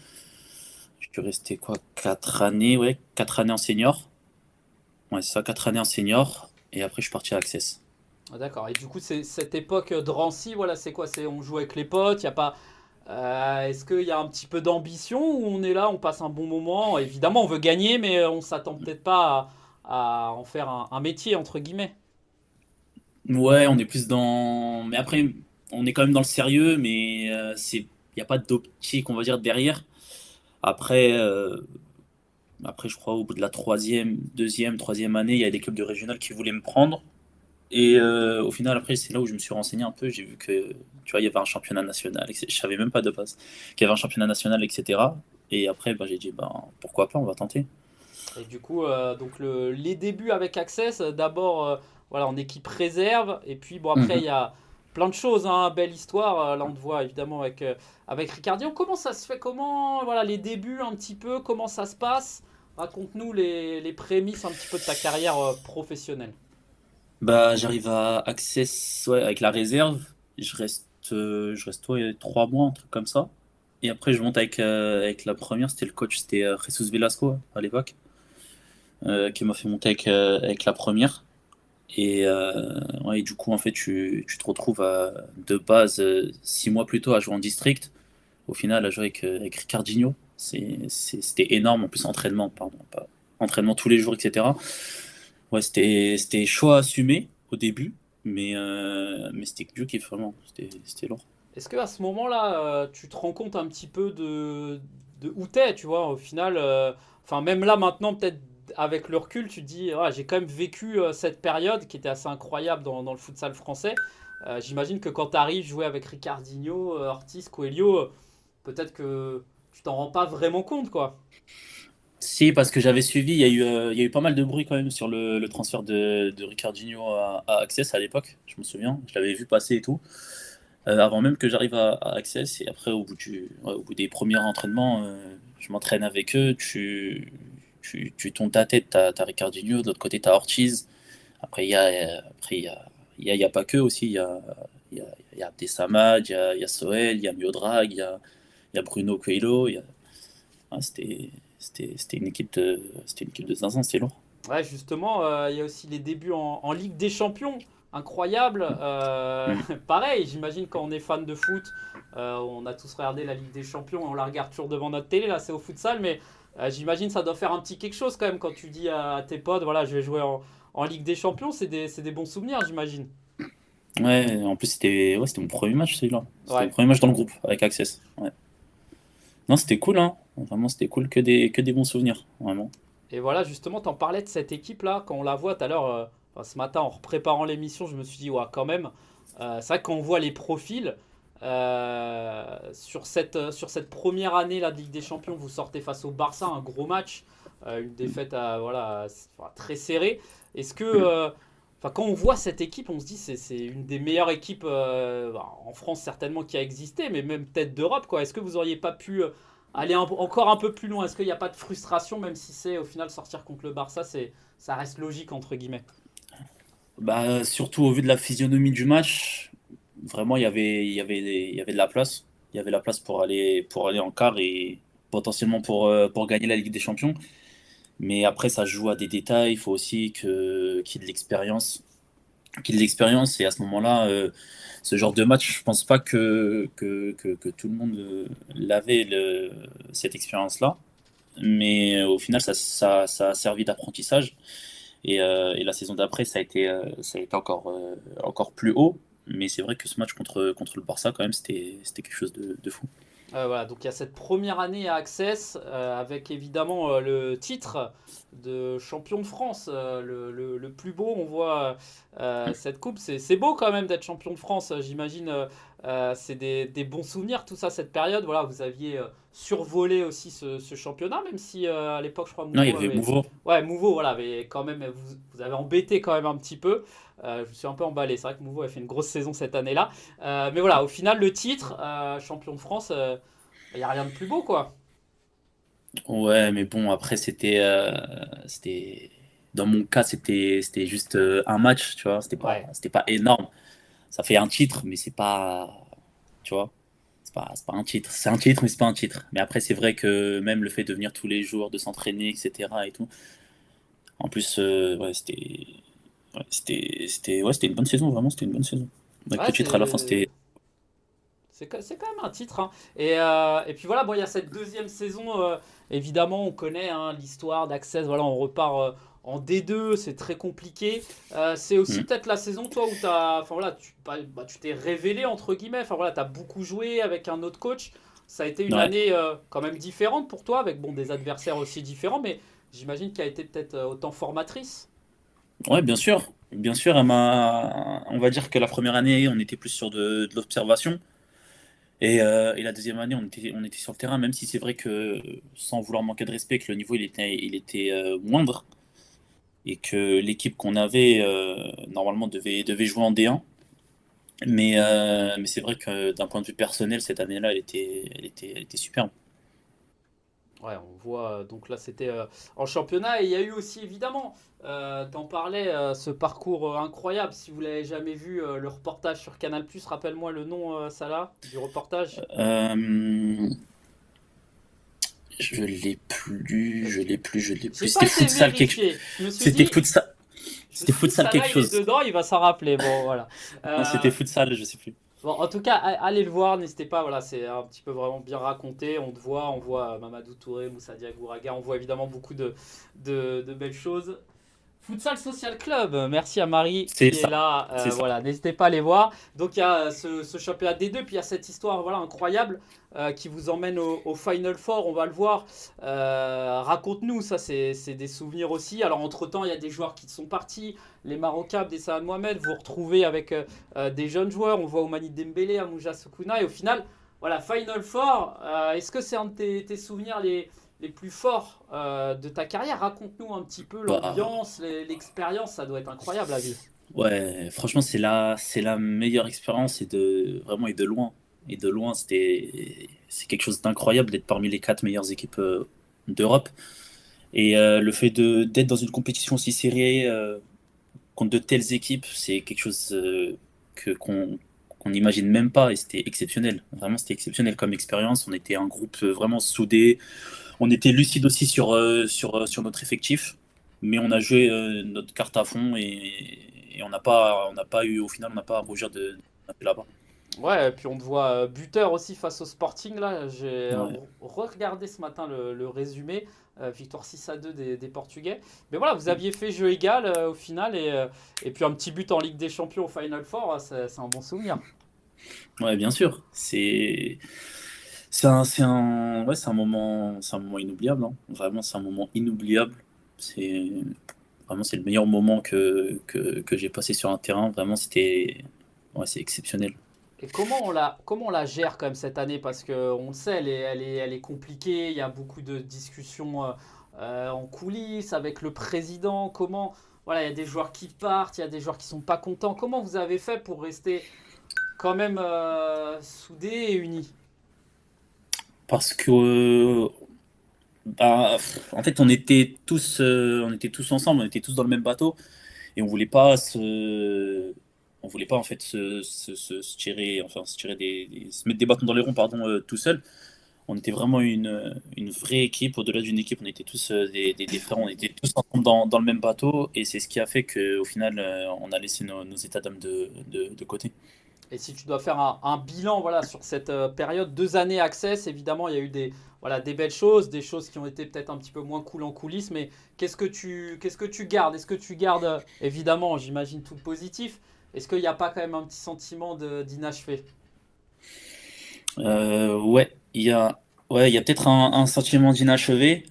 Je suis resté quoi, 4 années, ouais, 4 années en senior. Ouais, c'est ça, 4 années en senior. Et après, je suis parti à Access. Ah, d'accord. Et du coup, c'est cette époque Drancy, voilà, c'est quoi? C'est on joue avec les potes, y a pas. Est-ce qu'il y a un petit peu d'ambition ou on est là, on passe un bon moment? Évidemment, on veut gagner, mais on s'attend peut-être pas à en faire un métier, entre guillemets. Ouais, on est plus dans. Mais après, on est quand même dans le sérieux, mais il n'y a pas d'optique, on va dire, derrière. Après, je crois, au bout de la troisième, deuxième, troisième année, il y a des clubs de régional qui voulaient me prendre. Et au final, après, c'est là où je me suis renseigné un peu. J'ai vu que, tu vois, il y avait un championnat national. Je savais même pas de base qu'il y avait un championnat national, etc. Et après, bah, j'ai dit, bah, pourquoi pas, on va tenter. Et du coup, donc les débuts avec Access, d'abord voilà, en équipe réserve, et puis bon, après, il Mhm. y a plein de choses, hein, belle histoire. Là, on te voit évidemment avec Ricardion. Comment ça se fait? Comment, voilà, les débuts un petit peu, comment ça se passe? Raconte-nous les prémices un petit peu de ta carrière professionnelle. Bah, j'arrive à Access, ouais, avec la réserve. Je reste ouais, 3 mois, un truc comme ça. Et après, je monte avec la première. C'était le coach, c'était Jesus Velasco à l'époque, qui m'a fait monter avec la première. Et, ouais, et du coup, en fait, tu te retrouves de base 6 mois plus tôt à jouer en district. Au final, à jouer avec Ricardinho. C'était énorme. En plus, entraînement, pardon, pas entraînement tous les jours, etc. Ouais, c'était chaud à assumer au début, mais c'était que du kiff, vraiment. C'était lourd. Est-ce que à ce moment-là, tu te rends compte un petit peu de où t'es, tu vois, au final, enfin même là maintenant, peut-être avec le recul, tu te dis, ah, j'ai quand même vécu cette période qui était assez incroyable dans le futsal français. J'imagine que quand tu arrives jouer avec Ricardinho, Ortiz, Coelho, peut-être que tu t'en rends pas vraiment compte, quoi. Si, parce que j'avais suivi, il y a eu pas mal de bruit quand même sur le transfert de Ricardinho à Access à l'époque, je me souviens. Je l'avais vu passer et tout. Avant même que j'arrive à Access. Et après, ouais, au bout des premiers entraînements, je m'entraîne avec eux. Tu tournes ta tête, t'as Ricardinho, de l'autre côté, t'as Ortiz. Après, il y a pas que aussi. Il y a Abdessamad, il y a Soel, il y a Miodrag, il y a Bruno Coelho. Ah, c'était une équipe de zinzin, c'était lourd. Ouais, justement, il y a aussi les débuts en Ligue des Champions, incroyable. Mm. Pareil, j'imagine quand on est fan de foot, on a tous regardé la Ligue des Champions, on la regarde toujours devant notre télé, là c'est au futsal, mais j'imagine ça doit faire un petit quelque chose quand même quand tu dis à tes potes, voilà, je vais jouer en Ligue des Champions, c'est des bons souvenirs, j'imagine. Ouais, en plus, c'était mon premier match, celui-là. C'était Ouais. mon premier match dans le groupe avec Access. Ouais. Non, c'était cool, hein. Vraiment, c'était cool, que des bons souvenirs, vraiment. Et voilà, justement, t'en parlais de cette équipe-là, quand on la voit tout à l'heure, enfin, ce matin en préparant l'émission, je me suis dit, ouais, quand même, c'est vrai que quand on voit les profils, sur cette première année là, de Ligue des Champions, vous sortez face au Barça, un gros match. une défaite très serrée. Est-ce que, quand on voit cette équipe, on se dit c'est une des meilleures équipes en France certainement qui a existé, mais même peut-être d'Europe, quoi. Est-ce que vous n'auriez pas pu aller encore un peu plus loin? Est-ce qu'il n'y a pas de frustration, même si c'est au final sortir contre le Barça, ça reste logique entre guillemets? Bah, surtout au vu de la physionomie du match, vraiment, il y avait de la place. Il y avait la place pour aller en quart et potentiellement pour gagner la Ligue des Champions. Mais après, ça se joue à des détails. Il faut aussi qu'il y ait de l'expérience. Qu'il y ait de l'expérience. Et à ce moment-là, ce genre de match, je pense pas que tout le monde l'avait, cette expérience-là. Mais au final, ça a servi d'apprentissage. Et la saison d'après, ça a été encore plus haut. Mais c'est vrai que ce match contre le Barça, quand même, c'était quelque chose de fou. Voilà, donc il y a cette première année à Access avec évidemment le titre de champion de France, le plus beau. On voit cette coupe, c'est beau quand même d'être champion de France. J'imagine c'est des bons souvenirs, tout ça, cette période. Voilà, vous aviez survolé aussi ce championnat, même si à l'époque, je crois, Non, il y Mouveau avait avait. Mouveau. Ouais, Mouveau, voilà, mais quand même, vous avez embêté quand même un petit peu. Je me suis un peu emballé. C'est vrai que Mouveau a fait une grosse saison cette année-là. Mais voilà, au final, le titre, champion de France. Il n'y a rien de plus beau, quoi. Ouais, mais bon, après, dans mon cas, c'était juste un match, tu vois. Ouais. C'était pas énorme. Ça fait un titre, mais c'est pas, tu vois, c'est pas un titre. C'est un titre, mais c'est pas un titre. Mais après, c'est vrai que même le fait de venir tous les jours, de s'entraîner, etc. et tout. En plus, ouais, c'était une bonne saison, vraiment, c'était une bonne saison. Avec Ouais, le titre à la fin, c'est. c'était. C'est quand même un titre, hein. Et puis voilà, bon, il y a cette deuxième saison. Évidemment, on connaît hein, l'histoire d'Access. Voilà, on repart en D2, c'est très compliqué. C'est aussi Hmm. peut-être la saison, toi, où enfin, voilà, tu t'es révélé, entre guillemets. Enfin, voilà, tu as beaucoup joué avec un autre coach. Ça a été une Ouais, année quand même différente pour toi, avec bon, des adversaires aussi différents, mais j'imagine qu'elle a été peut-être autant formatrice. ouais, bien sûr. Bien sûr, on va dire que la première année, on était plus sur de l'observation. Et la deuxième année, on était sur le terrain, même si c'est vrai que, sans vouloir manquer de respect, que le niveau il était moindre et que l'équipe qu'on avait normalement devait jouer en D1. Mais c'est vrai que d'un point de vue personnel, cette année-là, elle était superbe. Ouais, on voit, donc là c'était en championnat et il y a eu aussi évidemment, t'en parlais, ce parcours incroyable. Si vous l'avez jamais vu, le reportage sur Canal+, rappelle-moi le nom, Salah, du reportage. Euh, je l'ai J'ai plus. pas C'était été futsal vérifié. Je me suis c'était dit, futsal, je me c'était suis dit futsal quelque Salah il est chose. dedans, il va s'en rappeler. Bon voilà. Non, Euh, c'était futsal, je sais plus. Bon, en tout cas, allez le voir, n'hésitez pas. Voilà, c'est un petit peu vraiment bien raconté. On voit Mamadou Touré, Moussa Diagouraga, on voit évidemment beaucoup de belles choses. Futsal Social Club, merci à Marie C'est qui est ça, là. c'est ça. Voilà, n'hésitez pas à les voir. Donc il y a ce championnat D2, puis il y a cette histoire voilà, incroyable qui vous emmène au Final Four, on va le voir. Raconte-nous, ça c'est des souvenirs aussi. Alors entre-temps, il y a des joueurs qui sont partis, les Marocains, Abdessan Mohamed, vous vous retrouvez avec des jeunes joueurs, on voit Oumani Dembélé, Amouja Soukouna, et au final, voilà, Final Four, est-ce que c'est un de tes souvenirs les plus forts de ta carrière? Raconte-nous un petit peu Bah, l'ambiance, l'expérience, ça doit être incroyable à vivre. ouais, franchement, c'est la meilleure expérience vraiment, et de loin. Et de loin, c'est quelque chose d'incroyable d'être parmi les quatre meilleures équipes d'Europe. Et le fait d'être dans une compétition aussi serrée contre de telles équipes, c'est quelque chose qu'on n'imagine même pas. Et c'était exceptionnel. Vraiment, c'était exceptionnel comme expérience. On était un groupe vraiment soudé. On était lucide aussi sur notre effectif. Mais on a joué notre carte à fond et on n'a pas eu, au final, on n'a pas à rougir de là-bas. Ouais, et puis on te voit buteur aussi face au Sporting. Là, j'ai Ouais. regardé ce matin le résumé. Victoire 6-2 des Portugais. Mais voilà, vous aviez fait jeu égal au final. Et puis un petit but en Ligue des Champions au Final Four, c'est un bon souvenir. Ouais, bien sûr. Ouais, c'est un moment inoubliable, hein. Vraiment, c'est un moment inoubliable. C'est c'est le meilleur moment que j'ai passé sur un terrain. Vraiment, ouais, c'est exceptionnel. Et comment on la gère quand même cette année? Parce qu'on le sait, elle est compliquée, il y a beaucoup de discussions en coulisses avec le président. Voilà, il y a des joueurs qui partent, il y a des joueurs qui sont pas contents. Comment vous avez fait pour rester quand même soudés et unis? Parce que, en fait, on était tous ensemble, on était tous dans le même bateau et on voulait pas en fait se tirer, enfin se tirer se mettre des bâtons dans les ronds, pardon, tout seul. On était vraiment une vraie équipe. Au-delà d'une équipe, on était tous des frères, on était tous ensemble dans le même bateau et c'est ce qui a fait qu'au final, on a laissé nos états d'âme de côté. Et si tu dois faire un bilan voilà, sur cette période, 2 années Access, évidemment, il y a eu voilà, des belles choses, des choses qui ont été peut-être un petit peu moins cool en coulisses, mais qu'est-ce que tu gardes? Est-ce que tu gardes, évidemment, j'imagine tout le positif, est-ce qu'il n'y a pas quand même un petit sentiment d'inachevé? Ouais, ouais, il y a peut-être un sentiment d'inachevé.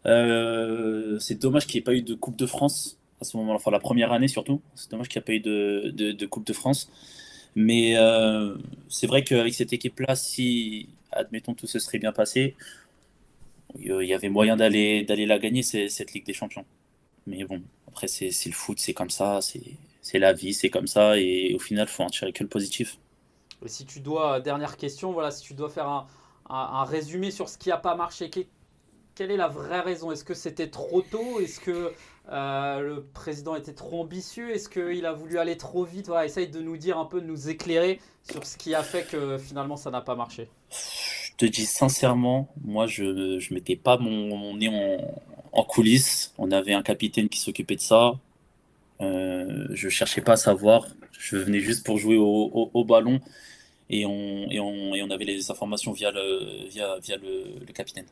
C'est dommage qu'il n'y ait pas eu de Coupe de France à ce moment-là, enfin la première année surtout. C'est dommage qu'il n'y ait pas eu de Coupe de France. Mais c'est vrai qu'avec cette équipe-là, si, admettons, tout se serait bien passé, il y avait moyen d'aller la gagner, cette Ligue des Champions. Mais bon, après, c'est le foot, c'est comme ça, c'est la vie, c'est comme ça. Et au final, il faut en tirer que le positif. Et si tu dois, dernière question, voilà, si tu dois faire un résumé sur ce qui n'a pas marché, quelle est la vraie raison? Est-ce que c'était trop tôt? Est-ce que le président était trop ambitieux? Est-ce qu'il a voulu aller trop vite? Voilà, essaye de nous dire un peu, de nous éclairer sur ce qui a fait que finalement ça n'a pas marché. Je te dis sincèrement, moi, je mettais pas mon nez en coulisses. On avait un capitaine qui s'occupait de ça. Je cherchais pas à savoir. Je venais juste pour jouer au ballon et on avait les informations via le capitaine.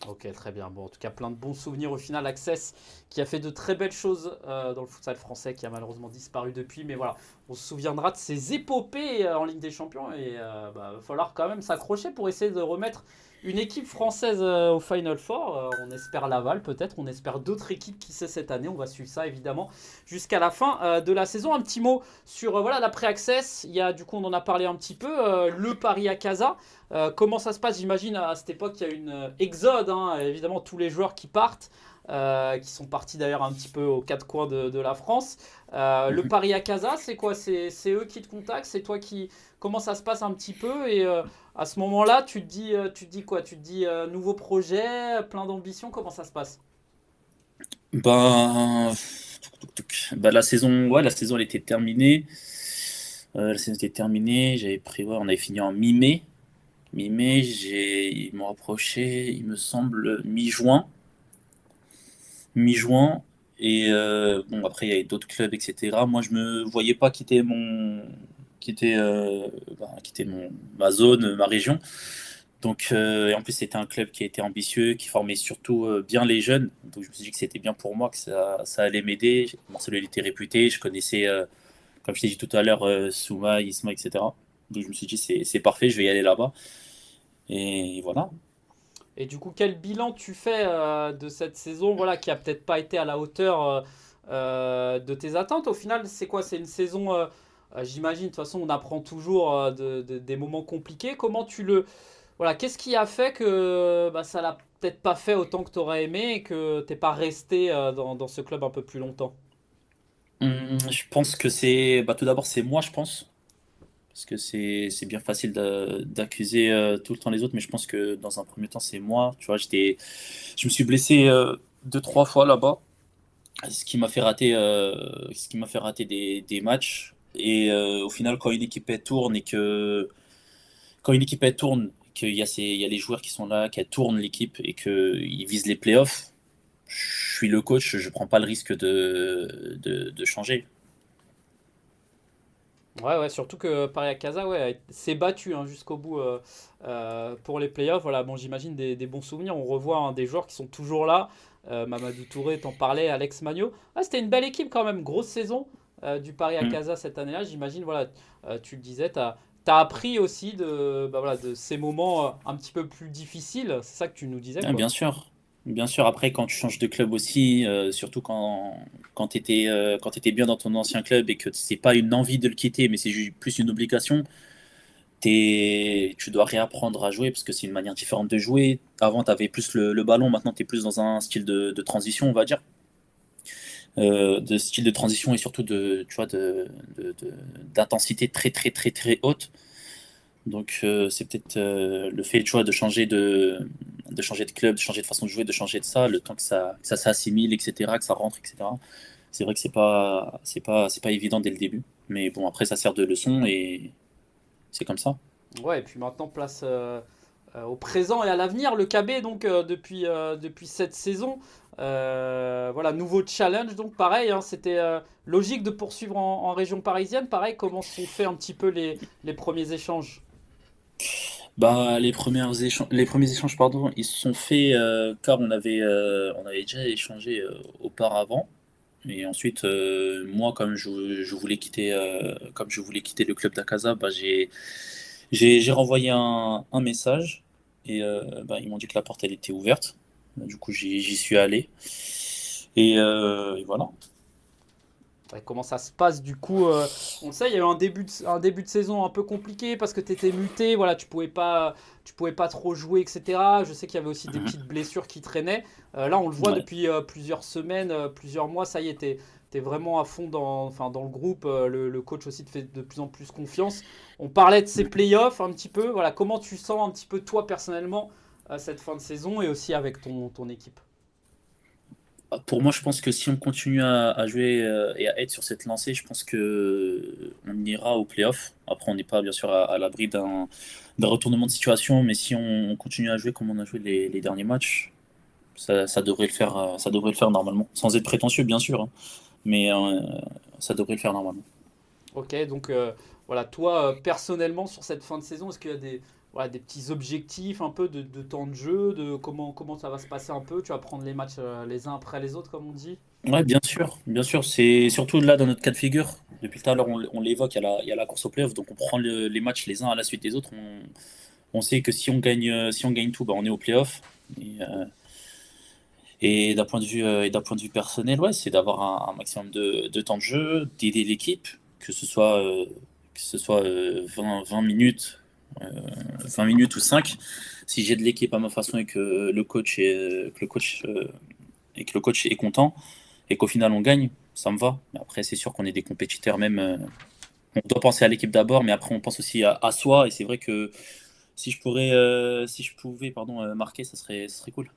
Ok, très bien. Bon, en tout cas, plein de bons souvenirs au final. Access qui a fait de très belles choses dans le futsal français, qui a malheureusement disparu depuis. Mais voilà, on se souviendra de ses épopées en Ligue des Champions. Et va falloir quand même s'accrocher pour essayer de remettre une équipe française au Final Four. On espère Laval peut-être, on espère d'autres équipes qui sait cette année. On va suivre ça évidemment jusqu'à la fin de la saison. Un petit mot sur voilà l'après-access. Il y a du coup, on en a parlé un petit peu, le Paris à Casa. Comment ça se passe? J'imagine à cette époque il y a une exode, hein, évidemment tous les joueurs qui partent, qui sont partis d'ailleurs un petit peu aux quatre coins de la France. Le Mhm. Paris à Casa, c'est quoi? C'est eux qui te contactent? C'est toi qui... Comment ça se passe un petit peu? Et à ce moment-là, tu te dis quoi? Tu te dis nouveau projet, plein d'ambition, comment ça se passe? Ben, la saison elle était terminée. La saison était terminée. J'avais pris, ouais, on avait fini en mi-mai. Mi-mai, ils m'ont approché, il me semble, mi-juin. Mi-juin. Et bon, après, il y avait d'autres clubs, etc. Moi, je me voyais pas quitter, quitter ma zone, ma région. Donc, et en plus, c'était un club qui était ambitieux, qui formait surtout bien les jeunes. Donc, je me suis dit que c'était bien pour moi, que ça allait m'aider. Marcelo, il était réputé. Je connaissais, comme je t'ai dit tout à l'heure, Souma, Isma, etc. Donc, je me suis dit, c'est parfait, je vais y aller là-bas. Et voilà. Et du coup, quel bilan tu fais de cette saison voilà, qui a peut-être pas été à la hauteur de tes attentes? Au final, c'est quoi? C'est une saison, j'imagine, de toute façon, on apprend toujours des moments compliqués. Comment tu le... Voilà, qu'est-ce qui a fait que bah, ça l'a peut-être pas fait autant que tu aurais aimé et que t'es pas resté dans ce club un peu plus longtemps? Je pense que tout d'abord, c'est moi, je pense. Parce que c'est bien facile d'accuser tout le temps les autres, mais je pense que dans un premier temps, c'est moi. Tu vois, je me suis blessé deux, trois fois là-bas, ce qui m'a fait rater des matchs. Et au final, quand une équipe elle tourne, il y a les joueurs qui sont là, qui tournent l'équipe et qu'ils visent les playoffs, je suis le coach, je prends pas le risque de changer. Ouais, ouais, surtout que Paris à Casa ouais, s'est battu hein, jusqu'au bout pour les playoffs. Voilà, bon, j'imagine des bons souvenirs. On revoit hein, des joueurs qui sont toujours là. Mamadou Touré, t'en parlais, Alex Magno. Ah, c'était une belle équipe quand même, grosse saison du Paris à Mm. Casa cette année-là. J'imagine, voilà, tu le disais, t'as appris aussi bah, voilà, de ces moments un petit peu plus difficiles. C'est ça que tu nous disais, Ah, quoi. bien sûr. Bien sûr, après, quand tu changes de club aussi, surtout quand tu étais bien dans ton ancien club et que c'est pas une envie de le quitter, mais c'est plus une obligation, tu dois réapprendre à jouer parce que c'est une manière différente de jouer. Avant, tu avais plus le ballon, maintenant, tu es plus dans un style de transition, on va dire. De style de transition et surtout tu vois, d'intensité très, très, très, très haute. Donc, c'est peut-être le fait, tu vois, de changer de club, de changer de façon de jouer, de changer de ça, le temps que ça s'assimile, etc., que ça rentre, etc. C'est vrai que c'est pas évident dès le début. Mais bon, après, ça sert de leçon et c'est comme ça. Ouais, et puis maintenant, place au présent et à l'avenir. Le KB, donc, depuis cette saison, voilà, nouveau challenge. Donc, pareil, hein, c'était logique de poursuivre en région parisienne. Pareil, comment se sont fait un petit peu les premiers échanges? Bah, les premiers échanges, pardon, ils se sont faits car on avait déjà échangé auparavant. Et ensuite, moi, comme je voulais quitter le club d'Akaza, bah, j'ai renvoyé un message et bah, ils m'ont dit que la porte elle était ouverte. Du coup, j'y suis allé et voilà. Ouais, comment ça se passe du coup on le sait, il y a eu un début de saison un peu compliqué parce que tu étais muté, voilà, tu pouvais pas trop jouer, etc. Je sais qu'il y avait aussi des Mhm. petites blessures qui traînaient. Là, on le voit Ouais. depuis plusieurs semaines, plusieurs mois, ça y est, t'es vraiment à fond enfin, dans le groupe. Le coach aussi te fait de plus en plus confiance. On parlait de ces playoffs un petit peu. Voilà, comment tu sens un petit peu toi personnellement cette fin de saison et aussi avec ton équipe? Pour moi, je pense que si on continue à jouer et à être sur cette lancée, je pense que on ira au playoff. Après, on n'est pas bien sûr à l'abri d'un retournement de situation, mais si on continue à jouer comme on a joué les derniers matchs, ça devrait le faire, ça devrait le faire normalement. Sans être prétentieux, bien sûr, hein, mais ça devrait le faire normalement. Ok, donc voilà, toi personnellement sur cette fin de saison, est-ce qu'il y a voilà, des petits objectifs un peu de temps de jeu, de comment ça va se passer un peu? Tu vas prendre les matchs les uns après les autres, comme on dit? Ouais, bien sûr, bien sûr. C'est surtout là dans notre cas de figure. Depuis tout à l'heure, on l'évoque, il y a la course au playoff, donc on prend les matchs les uns à la suite des autres. On sait que si on gagne tout, bah, on est au playoff. Et d'un point de vue personnel, ouais, c'est d'avoir un maximum de temps de jeu, d'aider l'équipe, que ce soit 20 minutes, euh, 20 minutes ou 5. Si j'aide l'équipe à ma façon et que le coach est content et qu'au final on gagne, ça me va. Mais après, c'est sûr qu'on est des compétiteurs même. On doit penser à l'équipe d'abord, mais après on pense aussi à soi. Et c'est vrai que si je pouvais, pardon, marquer, ça serait cool.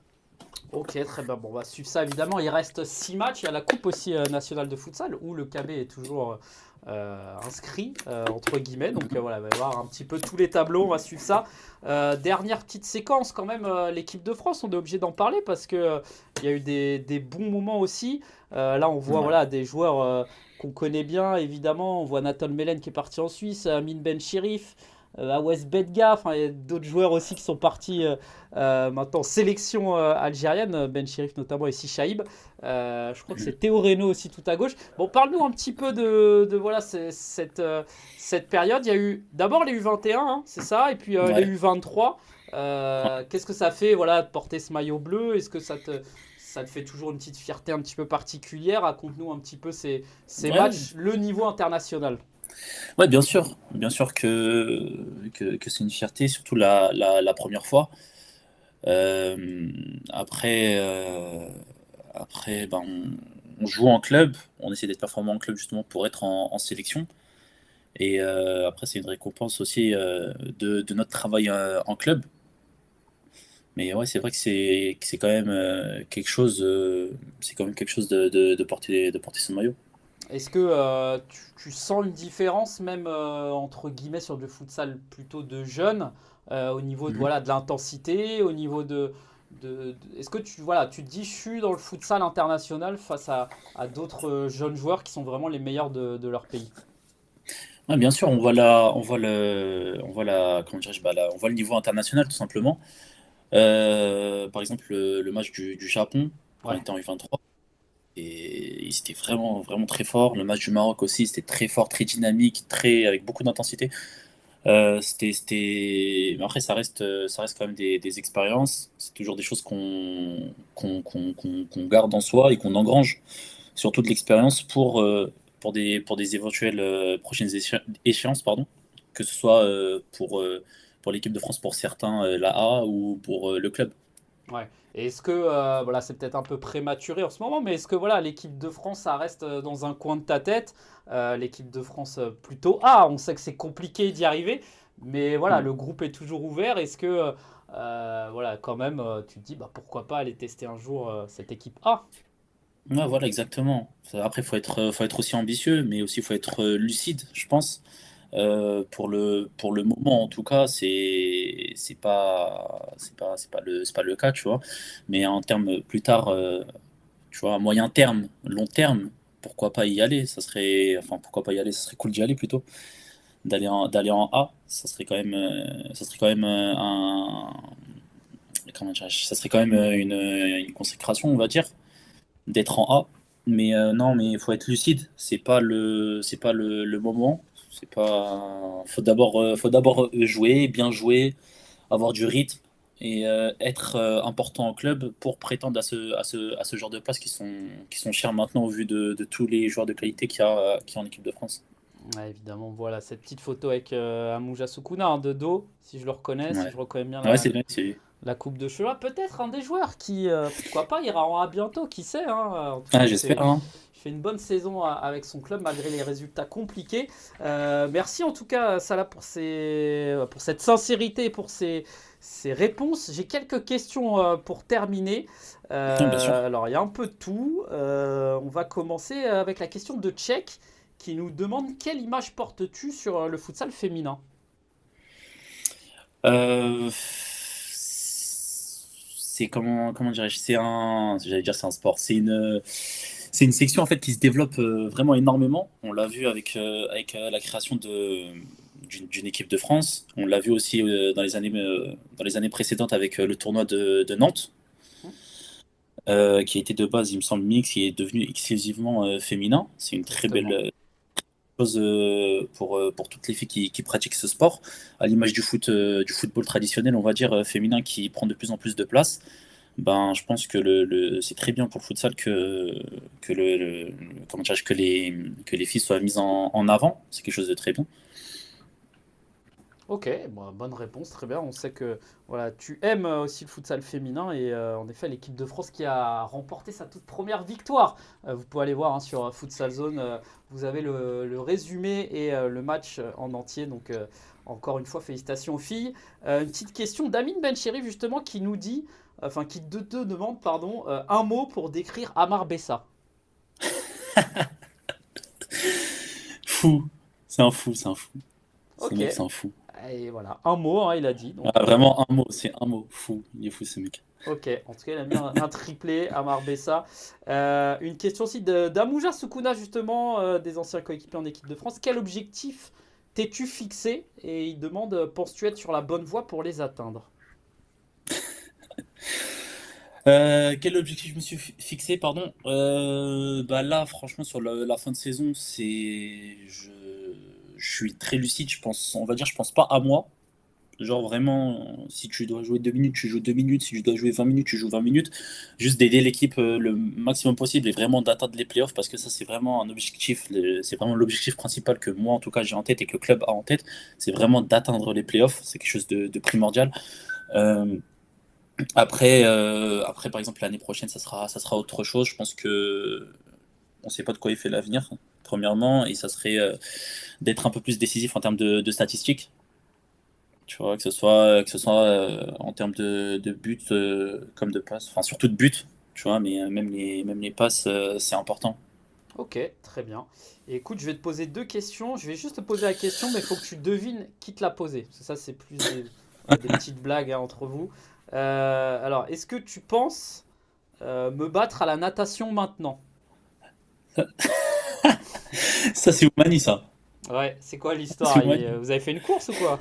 Ok, très bien. Bon, on va suivre ça évidemment. Il reste 6 matchs. Il y a la Coupe aussi nationale de futsal où le KB est toujours inscrit, entre guillemets. Donc voilà, il va y avoir un petit peu tous les tableaux. On va suivre ça. Dernière petite séquence quand même, l'équipe de France, on est obligé d'en parler parce que il y a eu des bons moments aussi. Là, on voit Ouais. voilà, des joueurs qu'on connaît bien, évidemment. On voit Nathan Melen qui est parti en Suisse, Amin Ben Chirif. Awes Bedga, enfin, il y a d'autres joueurs aussi qui sont partis maintenant sélection algérienne, Ben Chirif notamment et Si Chaïb. Je crois que c'est Théo Reynaud aussi tout à gauche. Bon, parle-nous un petit peu voilà, cette période. Il y a eu d'abord les U21, hein, c'est ça, et puis les Ouais. U23. Qu'est-ce que ça fait voilà, de porter ce maillot bleu? Est-ce que ça te fait toujours une petite fierté un petit peu particulière? Raconte-nous un petit peu ces Ouais, matchs, le niveau international. ouais, bien sûr que c'est une fierté, surtout la première fois. Euh, après, euh, après ben, on joue en club, on essaie d'être performant en club justement pour être en sélection. Et après, c'est une récompense aussi de notre travail en club. Mais ouais, c'est vrai que c'est quand même quelque chose de porter son maillot. Est-ce que tu sens une différence même entre guillemets sur du futsal plutôt de jeunes au niveau de, Mhm. voilà, de l'intensité, au niveau est-ce que voilà, tu te dis je suis dans le futsal international face à d'autres jeunes joueurs qui sont vraiment les meilleurs de leur pays? Ouais, bien sûr, comment dirais-je, bah, on voit le niveau international tout simplement. Par exemple, le match du Japon, quand on Ouais. était en U23, et c'était vraiment, vraiment très fort. Le match du Maroc aussi, c'était très fort, très dynamique, avec beaucoup d'intensité. Mais après, ça reste quand même des expériences. C'est toujours des choses qu'on garde en soi et qu'on engrange, surtout de l'expérience pour des éventuelles prochaines échéances, pardon. que ce soit pour l'équipe de France, pour certains, la A ou pour le club. Ouais. Et est-ce que, voilà, c'est peut-être un peu prématuré en ce moment, mais est-ce que voilà, l'équipe de France, ça reste dans un coin de ta tête? L'équipe de France plutôt A, on sait que c'est compliqué d'y arriver, mais voilà, Mm. le groupe est toujours ouvert. Est-ce que, voilà, quand même, tu te dis, bah, pourquoi pas aller tester un jour cette équipe A? Ouais, voilà, exactement. Après, faut être aussi ambitieux, mais aussi faut être lucide, je pense. Pour le moment, en tout cas, c'est pas le cas, tu vois. Mais en termes plus tard, tu vois, à moyen terme, long terme, pourquoi pas y aller? Enfin, pourquoi pas y aller? Ça serait cool d'y aller plutôt, d'aller en A. Ça serait quand même comment dirais-je, ça serait quand même une consécration, on va dire, d'être en A. Mais non, mais il faut être lucide. C'est pas le moment. C'est pas. Faut d'abord jouer, bien jouer, avoir du rythme et être important au club pour prétendre à ce genre de places qui sont chères maintenant au vu de tous les joueurs de qualité qu'il y a en équipe de France. Ouais, évidemment, voilà, cette petite photo avec Amouja Soukouna de dos, si je le reconnais, si Ouais, je reconnais bien ouais, c'est bien. C'est... la coupe de cheveux. Ah, peut-être un des joueurs qui, pourquoi pas, ira en A bientôt, qui sait, hein. En tout cas, Ah, j'espère, hein. il fait une bonne saison avec son club malgré les résultats compliqués. Merci en tout cas, Salah, pour cette sincérité, pour ces réponses. J'ai quelques questions pour terminer. Non, bien sûr. Alors, il y a un peu de tout. On va commencer avec la question de Tchèque qui nous demande quelle image portes-tu sur le futsal féminin? C'est comment dirais-je? J'allais dire c'est un sport. C'est une section en fait qui se développe vraiment énormément. On l'a vu avec la création d'une équipe de France. On l'a vu aussi dans les années précédentes avec le tournoi de Nantes, qui était de base, il me semble, mix, qui est devenu exclusivement féminin. C'est une très belle Exactement. chose pour toutes les filles qui pratiquent ce sport, à l'image du football traditionnel, on va dire, féminin, qui prend de plus en plus de place. Ben, je pense que c'est très bien pour le futsal comment dirais-je, que les filles soient mises en avant. C'est quelque chose de très bien. Ok, bon, bonne réponse, très bien. On sait que voilà, tu aimes aussi le futsal féminin et en effet l'équipe de France qui a remporté sa toute première victoire. Vous pouvez aller voir hein, sur Futsal Zone, vous avez le résumé et le match en entier. Donc encore une fois, félicitations aux filles. Une petite question d'Amine Benchiri justement qui nous dit, enfin qui te demande pardon, un mot pour décrire Amar Bessa. Fou. C'est un fou, c'est un fou. Ce Ok, mec, c'est un fou. et voilà, un mot, hein, il a dit. Donc Ah, vraiment un mot, c'est un mot. Fou. Il est fou, ce mec. ok, en tout cas, il a mis un triplé à Marbella. Une question aussi d'Amouja Soukouna, justement, des anciens coéquipiers en équipe de France. Quel objectif t'es-tu fixé? Et il demande, penses-tu être sur la bonne voie pour les atteindre? Quel objectif je me suis fixé, pardon? Bah là, franchement, sur la fin de saison, je suis très lucide. On va dire, je pense pas à moi. Genre vraiment, si tu dois jouer 2 minutes, tu joues 2 minutes. Si tu dois jouer 20 minutes, tu joues 20 minutes. Juste d'aider l'équipe le maximum possible et vraiment d'atteindre les playoffs parce que ça, c'est vraiment un objectif. C'est vraiment l'objectif principal que moi, en tout cas, j'ai en tête et que le club a en tête. C'est vraiment d'atteindre les playoffs. C'est quelque chose de primordial. Euh, après, par exemple, l'année prochaine, ça sera autre chose. Je pense que on ne sait pas de quoi il fait l'avenir, premièrement, et ça serait d'être un peu plus décisif en termes de statistiques. Tu vois, que ce soit en termes de buts comme de passes, enfin surtout de buts, tu vois, mais même les passes, c'est important. Ok, très bien. Et écoute, je vais te poser deux questions. Je vais juste te poser la question, mais il faut que tu devines qui te l'a posée. Parce que ça, c'est plus voilà, des petites blagues hein, entre vous. Alors, est-ce que tu penses me battre à la natation maintenant? Ça, c'est Oumani, ça. Ouais, c'est quoi C'est l'histoire? Oumani. Vous avez fait une course ou quoi?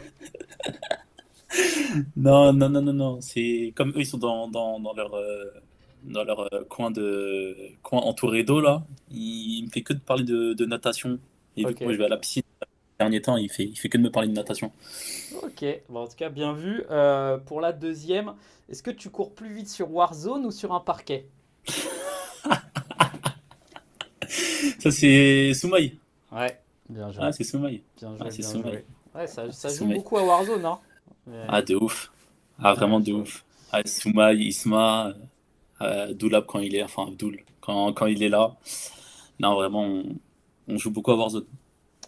Non, non, non, non, non. C'est comme eux, ils sont dans leur coin entouré d'eau, là. Il me fait que de parler de natation. Et vu que moi, Ok. je vais à la piscine ces derniers temps, il fait que de me parler de natation. Ok, bon, en tout cas, bien vu. Pour la deuxième, est-ce que tu cours plus vite sur Warzone ou sur un parquet? Ça, c'est Soumaï. Ouais, bien Ah, joué. c'est Soumaï. Bien Ah, joué, c'est bien Soumaï. joué. Ouais, ça C'est joue Souma. beaucoup à Warzone, hein. Mais- Ah, de ouf. Ah, ouais, vraiment de chaud. ouf. Ah, Souma, Isma, Doulab quand il est, enfin Abdul, quand il est là. Non, vraiment, on joue beaucoup à Warzone.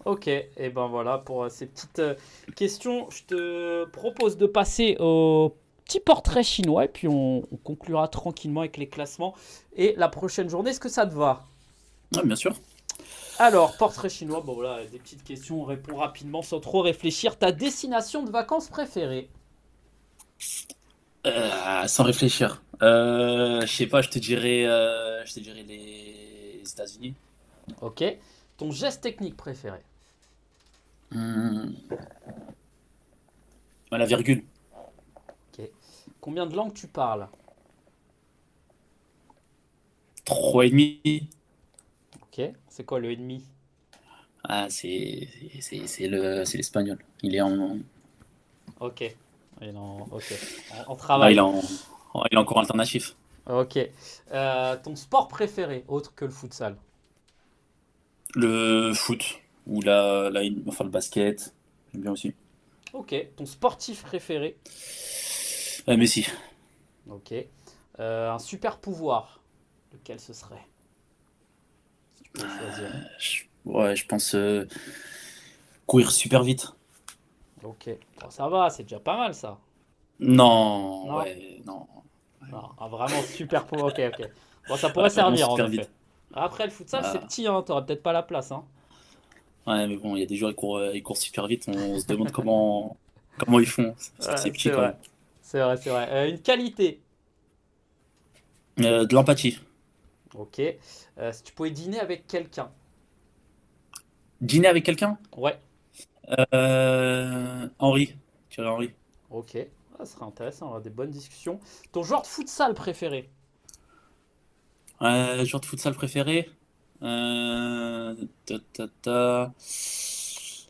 Ok, et ben voilà pour ces petites questions. Je te propose de passer au petit portrait chinois et puis on conclura tranquillement avec les classements et la prochaine journée. Est-ce que ça te va? Ouais, bien sûr. Alors, portrait chinois, bon voilà, des petites questions, on répond rapidement sans trop réfléchir. Ta destination de vacances préférée? Sans réfléchir. Je sais pas, je te dirais les États-Unis. Ok. Ton geste technique préféré? Hum, la virgule. Ok. Combien de langues tu parles? 3,5. Ok. C'est quoi le ennemi? Ah, c'est l'espagnol. Il est en, Ok. Ok. En là, travail. il est en cours alternatif. Ok. Ton sport préféré, autre que le futsal? Le foot ou enfin le basket, j'aime bien aussi. Ok. Ton sportif préféré? Messi. Ok. Un super pouvoir, lequel ce serait? Si tu pouvais choisir. Ouais, je pense courir super vite. Ok. Bon, ça va, c'est déjà pas mal ça. Non, Non? ouais, non. Non, vraiment super pouvoir. Ok, ok. Bon, ça Ouais, pourrait vraiment servir en super effet. vite. Après, le futsal, c'est Ah, petit, hein. T'aurais peut-être pas la place, hein. ouais, mais bon, il y a des joueurs qui courent super vite. On se demande comment ils font. C'est Ouais, petit c'est quand vrai. même. C'est vrai, c'est vrai. Une qualité. De l'empathie. Ok. Si tu pouvais dîner avec quelqu'un. Dîner avec quelqu'un? Ouais. Henri. Thierry Henry. Ok. Ah, ça serait intéressant, on aura des bonnes discussions. Ton joueur de futsal préféré? Joueur de futsal préféré? Euh, ta, ta, ta.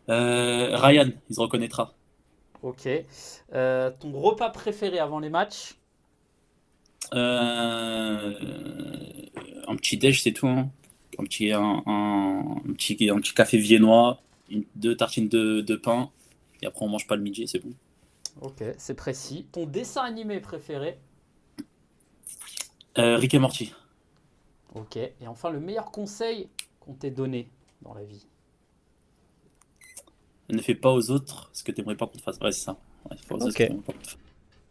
Ryan, il se reconnaîtra. Ok. Ton repas préféré avant les matchs? Euh, un petit déj, c'est tout, hein. Un petit café viennois, deux tartines de pain, et après on mange pas le midi, et c'est bon. Ok, c'est précis. Ton dessin animé préféré? Rick et Morty. Ok. Et enfin, le meilleur conseil qu'on t'ait donné dans la vie? Ne fais pas aux autres ce que t'aimerais pas qu'on te fasse. Ouais, c'est ça. Ouais, fais pas aux autres ce Ok. que t'aimerais pas qu'on te fasse.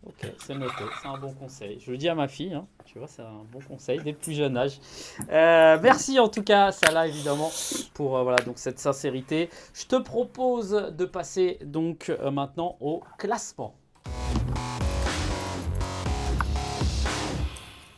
Ok, c'est noté, c'est un bon conseil. Je le dis à ma fille, hein, tu vois, c'est un bon conseil dès le plus jeune âge. Merci en tout cas, Salah, évidemment, pour voilà, donc cette sincérité. Je te propose de passer donc maintenant au classement.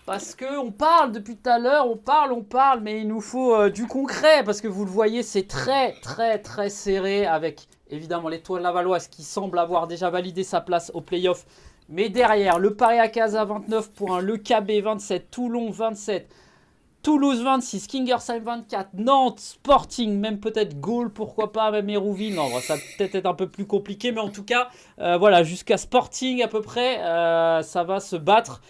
Parce que on parle depuis tout à l'heure, on parle, mais il nous faut du concret, parce que vous le voyez, c'est très, très, très serré, avec évidemment l'Étoile Lavalloise qui semble avoir déjà validé sa place au play-off. Mais derrière, le Paris Casa 29 points, le KB 27, Toulon 27, Toulouse 26, Kingersheim 24, Nantes, Sporting, même peut-être Gaulle, pourquoi pas, même Hérouville. Non, bon, ça va peut-être être un peu plus compliqué, mais en tout cas, voilà, jusqu'à Sporting à peu près, ça va se battre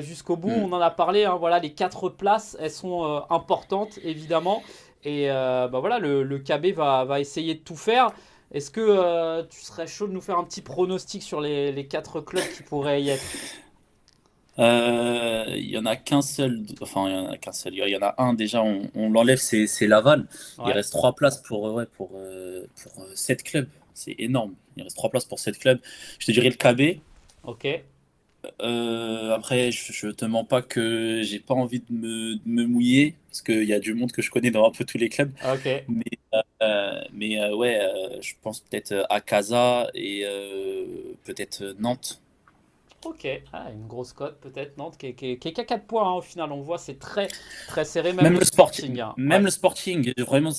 jusqu'au bout. Hmm. On en a parlé, hein, voilà, les 4 places, elles sont importantes, évidemment. Et bah voilà, le KB va essayer de tout faire. Est-ce que tu serais chaud de nous faire un petit pronostic sur les 4 clubs qui pourraient y être? Il y en a qu'un seul, enfin, il y en a qu'un seul. Il y en a un déjà, on l'enlève, c'est Laval. Il Ouais, reste 3 places pour 7 clubs. C'est énorme. Il reste 3 places pour 7 clubs. Je te dirais le KB. ok, Après, je te mens pas que j'ai pas envie de me mouiller, parce qu'il y a du monde que je connais dans un peu tous les clubs. ok. Mais, ouais, je pense peut-être à Casa et peut-être Nantes. Ok, ah, une grosse cote peut-être, Nantes, qui est qu'à 4 points hein, au final, on voit, c'est très très serré, même Même le le Sporting. Sporting, Hein. même Ouais, le Sporting, vraiment,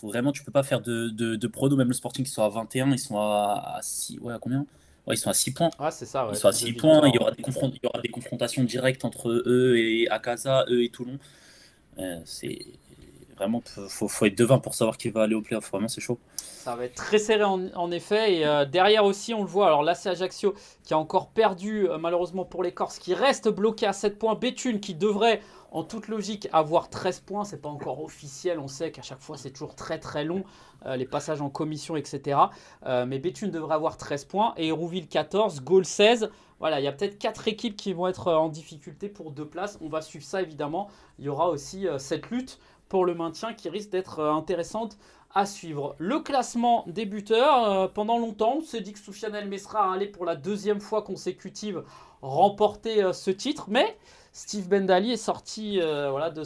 vraiment, tu peux pas faire de prono. Même le Sporting, ils sont à 21, ils sont à 6, ouais, à combien? Ouais, ils sont à 6 points. ah, c'est ça, Ils ouais, sont à deux 6 points, victoires. Ouais. il y aura des confrontations directes entre eux et Akaza, eux et Toulon. C'est vraiment, faut être devin pour savoir qui va aller au playoff. Vraiment, c'est chaud. Ça va être très serré en effet. Et derrière aussi, on le voit. Alors là, c'est Ajaccio qui a encore perdu, malheureusement pour les Corses, qui reste bloqué à 7 points. Béthune qui devrait, en toute logique, avoir 13 points. C'est pas encore officiel. On sait qu'à chaque fois, c'est toujours très très long, les passages en commission, etc. Mais Béthune devrait avoir 13 points. Et Hérouville 14, Gaulle 16. Voilà, il y a peut-être 4 équipes qui vont être en difficulté pour 2 places. On va suivre ça évidemment. Il y aura aussi cette lutte pour le maintien qui risque d'être intéressante à suivre. Le classement des buteurs, pendant longtemps, on s'est dit que Soufiane El Mesra allait pour la 2e fois consécutive remporter ce titre, mais Steve Bendali est sorti voilà, de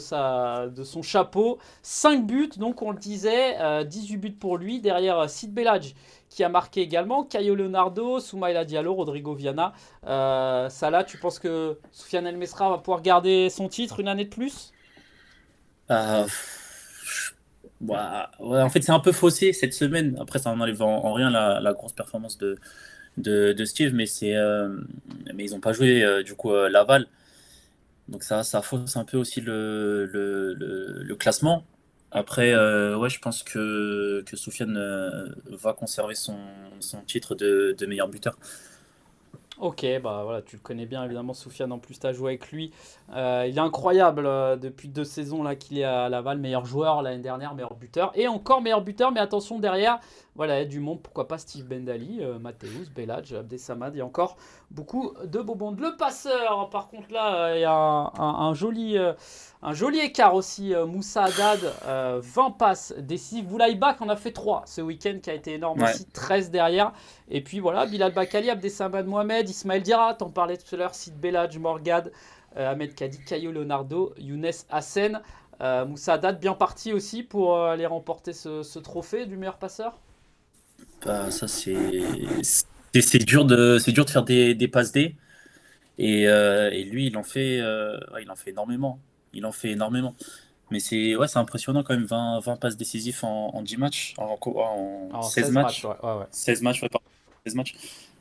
son chapeau. 5 buts, donc on le disait, 18 buts pour lui, derrière Sid Belhadj qui a marqué également, Caio Leonardo, Soumaïla Diallo, Rodrigo Viana. Salah, tu penses que Soufiane El Mesra va pouvoir garder son titre une année de plus? Euh, ouais, en fait, c'est un peu faussé cette semaine. Après, ça n'enlève en rien la grosse performance de Steve, mais ils n'ont pas joué du coup Laval. Donc ça fausse un peu aussi le classement. Après, ouais, je pense que Soufiane va conserver son titre de meilleur buteur. Ok, bah voilà, tu le connais bien évidemment, Soufiane. En plus, tu as joué avec lui. Il est incroyable depuis 2 saisons là qu'il est à Laval, meilleur joueur l'année dernière, meilleur buteur et encore meilleur buteur. Mais attention derrière, voilà, il y a du monde, pourquoi pas Steve Bendali, Mathéus, Belhadj, Abdesamad, il y a encore beaucoup de beaux mondes. Le passeur, par contre là, il y a un joli écart aussi. Moussa Haddad, 20 passes décisives. Boulaïba qui en a fait 3 ce week-end, qui a été énorme Ouais. aussi, 13 derrière. Et puis voilà, Bilal Bakali, Abdesamad Mohamed, Ismaël Diarra, t'en parlais tout à l'heure, Sid Belhadj, Morgade, Ahmed Kadi, Caio Leonardo, Younes Hassen. Moussa Haddad bien parti aussi pour aller remporter ce trophée du meilleur passeur. Bah, ça, c'est dur de faire des passes D. Et lui, ouais, il en fait énormément. Il en fait énormément. Mais c'est impressionnant quand même, 20 passes décisives en 10 matchs, en Alors 16 16 matchs, matchs. ouais. 16 matchs, ouais, pardon, 16 matchs.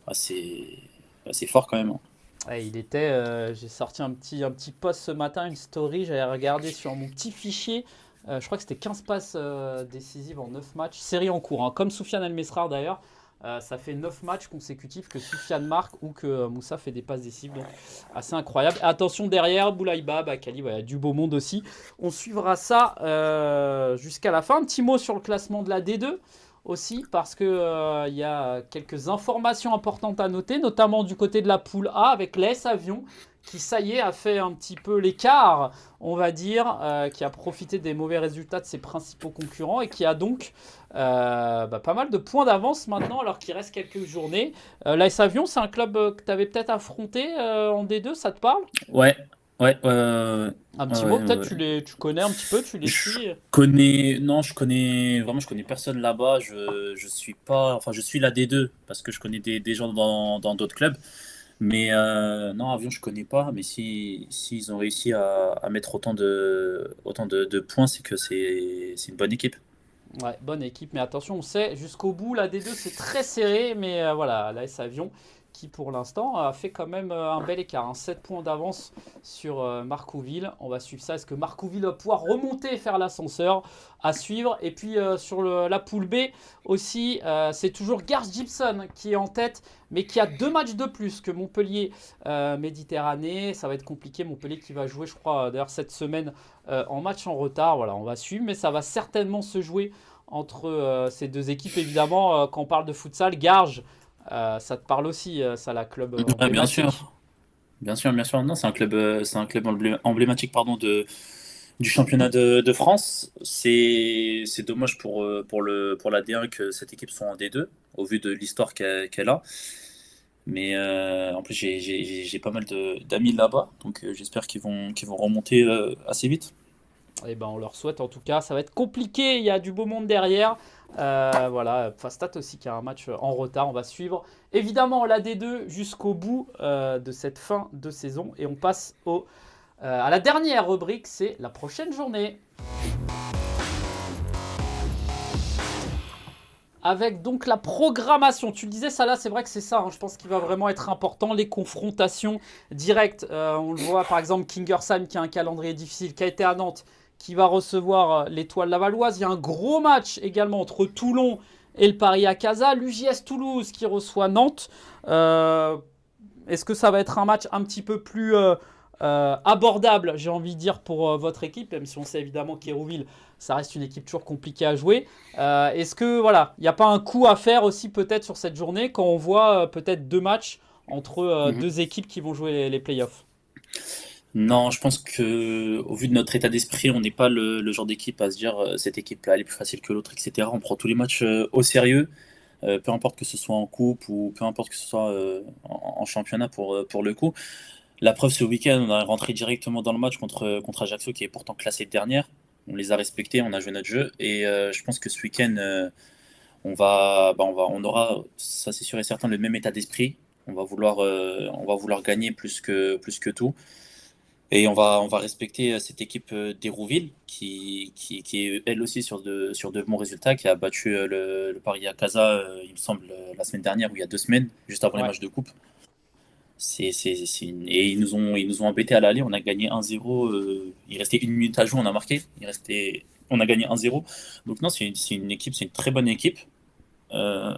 Ah, c'est fort quand même, hein. Ouais, j'ai sorti un petit post ce matin, une story, j'avais regardé sur mon petit fichier. Je crois que c'était 15 passes décisives en 9 matchs, série en cours, hein, comme Soufiane El Mesrar d'ailleurs. Ça fait 9 matchs consécutifs que Soufiane marque ou que Moussa fait des passes décisives. Donc assez incroyable. Et attention derrière, Boulaïba, Bakali, voilà, du beau monde aussi. On suivra ça jusqu'à la fin. Un petit mot sur le classement de la D2 aussi, parce que y a quelques informations importantes à noter, notamment du côté de la poule A avec l'AS Avion qui, ça y est, a fait un petit peu l'écart, on va dire, qui a profité des mauvais résultats de ses principaux concurrents et qui a donc pas mal de points d'avance maintenant alors qu'il reste quelques journées. L'AS Avion, c'est un club que tu avais peut-être affronté en D2, ça te parle? Ouais, ouais, Un petit ouais, mot, ouais, peut-être ouais. tu connais un petit peu, tu les Je suis. non, je connais personne là-bas. Je suis pas, enfin, je suis la D2 parce que je connais des gens dans d'autres clubs. Mais non, Avion, je connais pas. Mais s'ils ont réussi à mettre autant de points, c'est que c'est une bonne équipe. Ouais, bonne équipe, mais attention, on sait, jusqu'au bout, la D2 c'est très serré, mais voilà, l'AS Avion qui pour l'instant a fait quand même un bel écart, hein, 7 points d'avance sur Marcouville. On va suivre ça, est-ce que Marcouville va pouvoir remonter et faire l'ascenseur à suivre? Et puis sur la poule B aussi, c'est toujours Garth Gibson qui est en tête, mais qui a 2 matchs de plus que Montpellier Méditerranée. Ça va être compliqué, Montpellier qui va jouer, je crois, d'ailleurs cette semaine en match en retard. Voilà, on va suivre, mais ça va certainement se jouer entre ces deux équipes. Évidemment, quand on parle de futsal, Garges, ça te parle aussi, ça, la club Ouais, bien emblématique. sûr, bien sûr, bien sûr. Non, c'est un club emblématique, pardon, du championnat de France. C'est dommage pour la D1 que cette équipe soit en D2 au vu de l'histoire qu'elle a. Mais en plus, j'ai pas mal d'amis là-bas, donc j'espère qu'ils vont remonter assez vite. Et ben, on leur souhaite en tout cas. Ça va être compliqué, il y a du beau monde derrière. Voilà, Fastat aussi qui a un match en retard. On va suivre évidemment la D2 jusqu'au bout de cette fin de saison. Et on passe à la dernière rubrique, c'est la prochaine journée. Avec donc la programmation. Tu le disais, ça là, c'est vrai que c'est ça, hein, je pense qu'il va vraiment être important, les confrontations directes. On le voit par exemple, Kingersheim qui a un calendrier difficile, qui a été à Nantes, qui va recevoir l'Étoile Lavalloise. Il y a un gros match également entre Toulon et le Paris à Casa. L'UJS Toulouse qui reçoit Nantes. Est-ce que ça va être un match un petit peu plus abordable, j'ai envie de dire, pour votre équipe, même si on sait évidemment qu'Hérouville, ça reste une équipe toujours compliquée à jouer. Est-ce que voilà, il n'y a pas un coup à faire aussi peut-être sur cette journée quand on voit peut-être 2 matchs entre 2 équipes qui vont jouer les playoffs? Non, je pense que au vu de notre état d'esprit, on n'est pas le genre d'équipe à se dire cette équipe-là elle est plus facile que l'autre, etc. On prend tous les matchs au sérieux, peu importe que ce soit en coupe ou peu importe que ce soit en championnat pour le coup. La preuve, ce week-end, on a rentré directement dans le match contre Ajaccio, qui est pourtant classé dernière. On les a respectés, on a joué notre jeu. Et je pense que ce week-end, on aura, ça c'est sûr et certain, le même état d'esprit. On va vouloir gagner plus que tout. Et on va respecter cette équipe d'Hérouville, qui est elle aussi sur de bons résultats, qui a battu le Paris à Casa, il me semble, la semaine dernière ou il y a 2 semaines, juste avant les Ouais. matchs de coupe. Et ils nous ont embêtés à l'aller. On a gagné 1-0. Il restait 1 minute à jouer. On a marqué. On a gagné 1-0. Donc, non, c'est une équipe, c'est une très bonne équipe euh,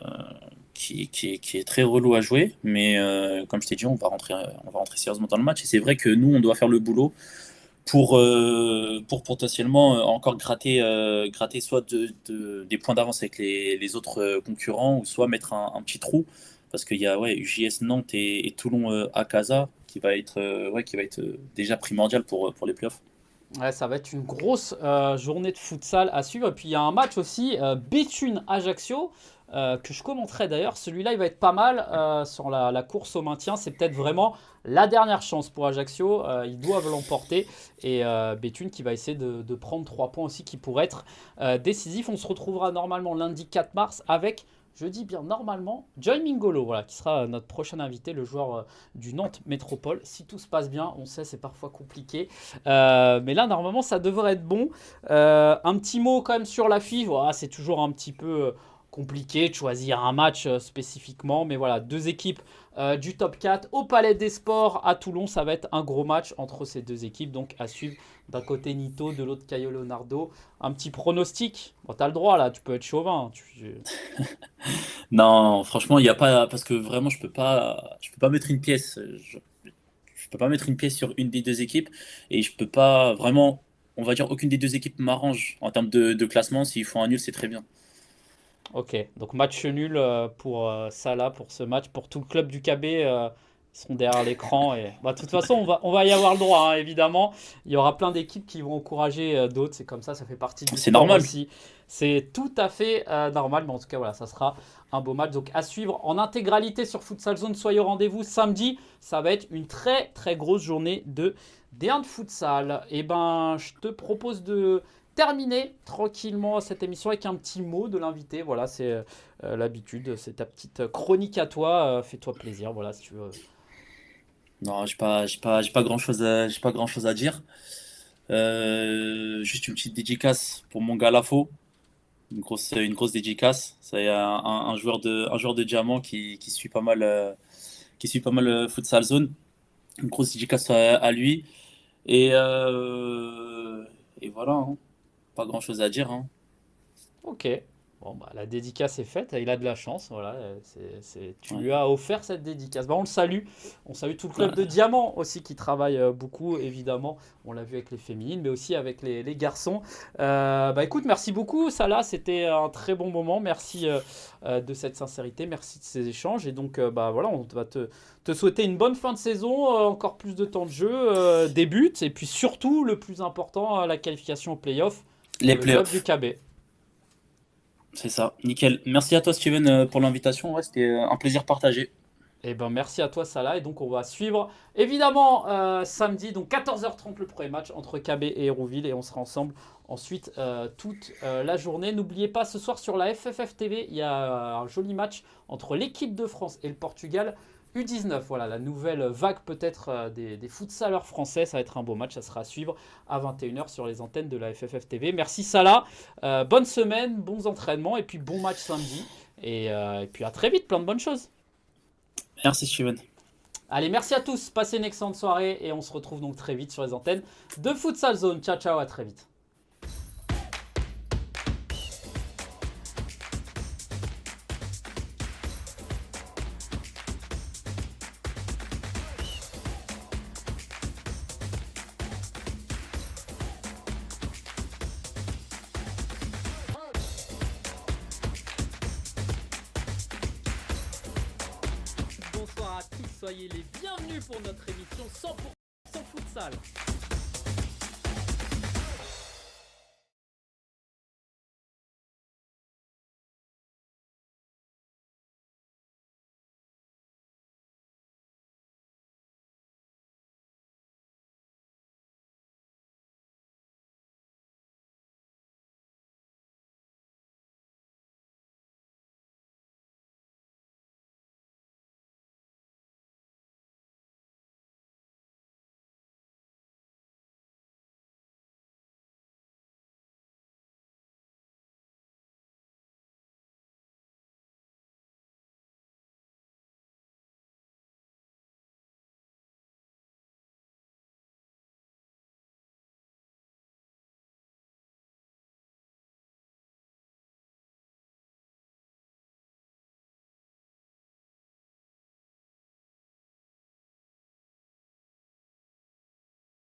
qui est très relou à jouer. Mais comme je t'ai dit, on va rentrer sérieusement dans le match. Et c'est vrai que nous, on doit faire le boulot pour potentiellement encore gratter soit des points d'avance avec les autres concurrents ou soit mettre un petit trou. Parce qu'il y a UJS Nantes et Toulon à Casa qui va être déjà primordial pour les playoffs. Ouais, ça va être une grosse journée de futsal à suivre. Et puis il y a un match aussi, Béthune-Ajaccio, que je commenterai d'ailleurs. Celui-là, il va être pas mal sur la course au maintien. C'est peut-être vraiment la dernière chance pour Ajaccio. Ils doivent l'emporter. Et Béthune qui va essayer de prendre 3 points aussi qui pourraient être décisifs. On se retrouvera normalement lundi 4 mars avec, je dis bien normalement, Joy Mingolo, voilà, qui sera notre prochain invité, le joueur du Nantes Métropole. Si tout se passe bien, on sait c'est parfois compliqué. Mais là, normalement, ça devrait être bon. Un petit mot quand même sur l'affiche. Voilà, c'est toujours un petit peu compliqué de choisir un match spécifiquement. Mais voilà, 2 équipes du top 4 au Palais des Sports à Toulon. Ça va être un gros match entre ces 2 équipes. Donc à suivre. D'un côté Nito, de l'autre Caio Leonardo. Un petit pronostic. Bon, t'as le droit là, tu peux être chauvin. Non, franchement, il n'y a pas. Parce que vraiment, je peux pas mettre une pièce. Je peux pas mettre une pièce sur une des 2 équipes. Et je peux pas vraiment. On va dire aucune des 2 équipes m'arrange en termes de classement. S'ils font un nul, c'est très bien. Ok, donc match nul pour Salah pour ce match. Pour tout le club du KB, ils seront derrière l'écran. Et bah, de toute façon, on va y avoir le droit, hein, évidemment. Il y aura plein d'équipes qui vont encourager d'autres. C'est comme ça fait partie du C'est sport normal. aussi. C'est tout à fait normal. Mais en tout cas, voilà, ça sera un beau match. Donc à suivre en intégralité sur Futsal Zone. Soyez au rendez-vous samedi. Ça va être une très très grosse journée de D1 de futsal. Et ben, je te propose de terminer tranquillement cette émission avec un petit mot de l'invité. Voilà, c'est l'habitude, c'est ta petite chronique à toi. Fais-toi plaisir, voilà, si tu veux. Non, j'ai pas grand-chose à dire. Juste une petite dédicace pour mon gars Lafo. Une grosse dédicace. C'est un joueur de diamant qui suit pas mal, Futsal Zone. Une grosse dédicace à lui. Et, et voilà, hein. Pas grand-chose à dire, hein. Ok. Bon, bah, la dédicace est faite, il a de la chance, voilà, tu Ouais. lui as offert cette dédicace. Bah, on salue tout le club de Ouais. Diamant aussi qui travaille beaucoup, évidemment, on l'a vu avec les féminines, mais aussi avec les garçons. Bah écoute, merci beaucoup, Salah, c'était un très bon moment, merci de cette sincérité, merci de ces échanges, et donc bah voilà, on va te souhaiter une bonne fin de saison, encore plus de temps de jeu, des buts, et puis surtout, le plus important, la qualification au play-off Les pour le club du playoffs, KB. c'est ça. Nickel. Merci à toi, Steven, pour l'invitation. Ouais, c'était un plaisir partagé. Eh ben, merci à toi, Salah. Et donc, on va suivre évidemment samedi, donc 14h30, le premier match entre KB et Hérouville. Et on sera ensemble ensuite toute la journée. N'oubliez pas, ce soir sur la FFF TV, il y a un joli match entre l'équipe de France et le Portugal. U19, voilà, la nouvelle vague peut-être des futsaleurs français. Ça va être un beau match, ça sera à suivre à 21h sur les antennes de la FFF TV. Merci Salah, bonne semaine, bons entraînements et puis bon match samedi. Et puis à très vite, plein de bonnes choses. Merci, Steven. Allez, merci à tous, passez une excellente soirée et on se retrouve donc très vite sur les antennes de Futsal Zone. Ciao, ciao, à très vite. soyez les bienvenus pour notre émission 100% futsal.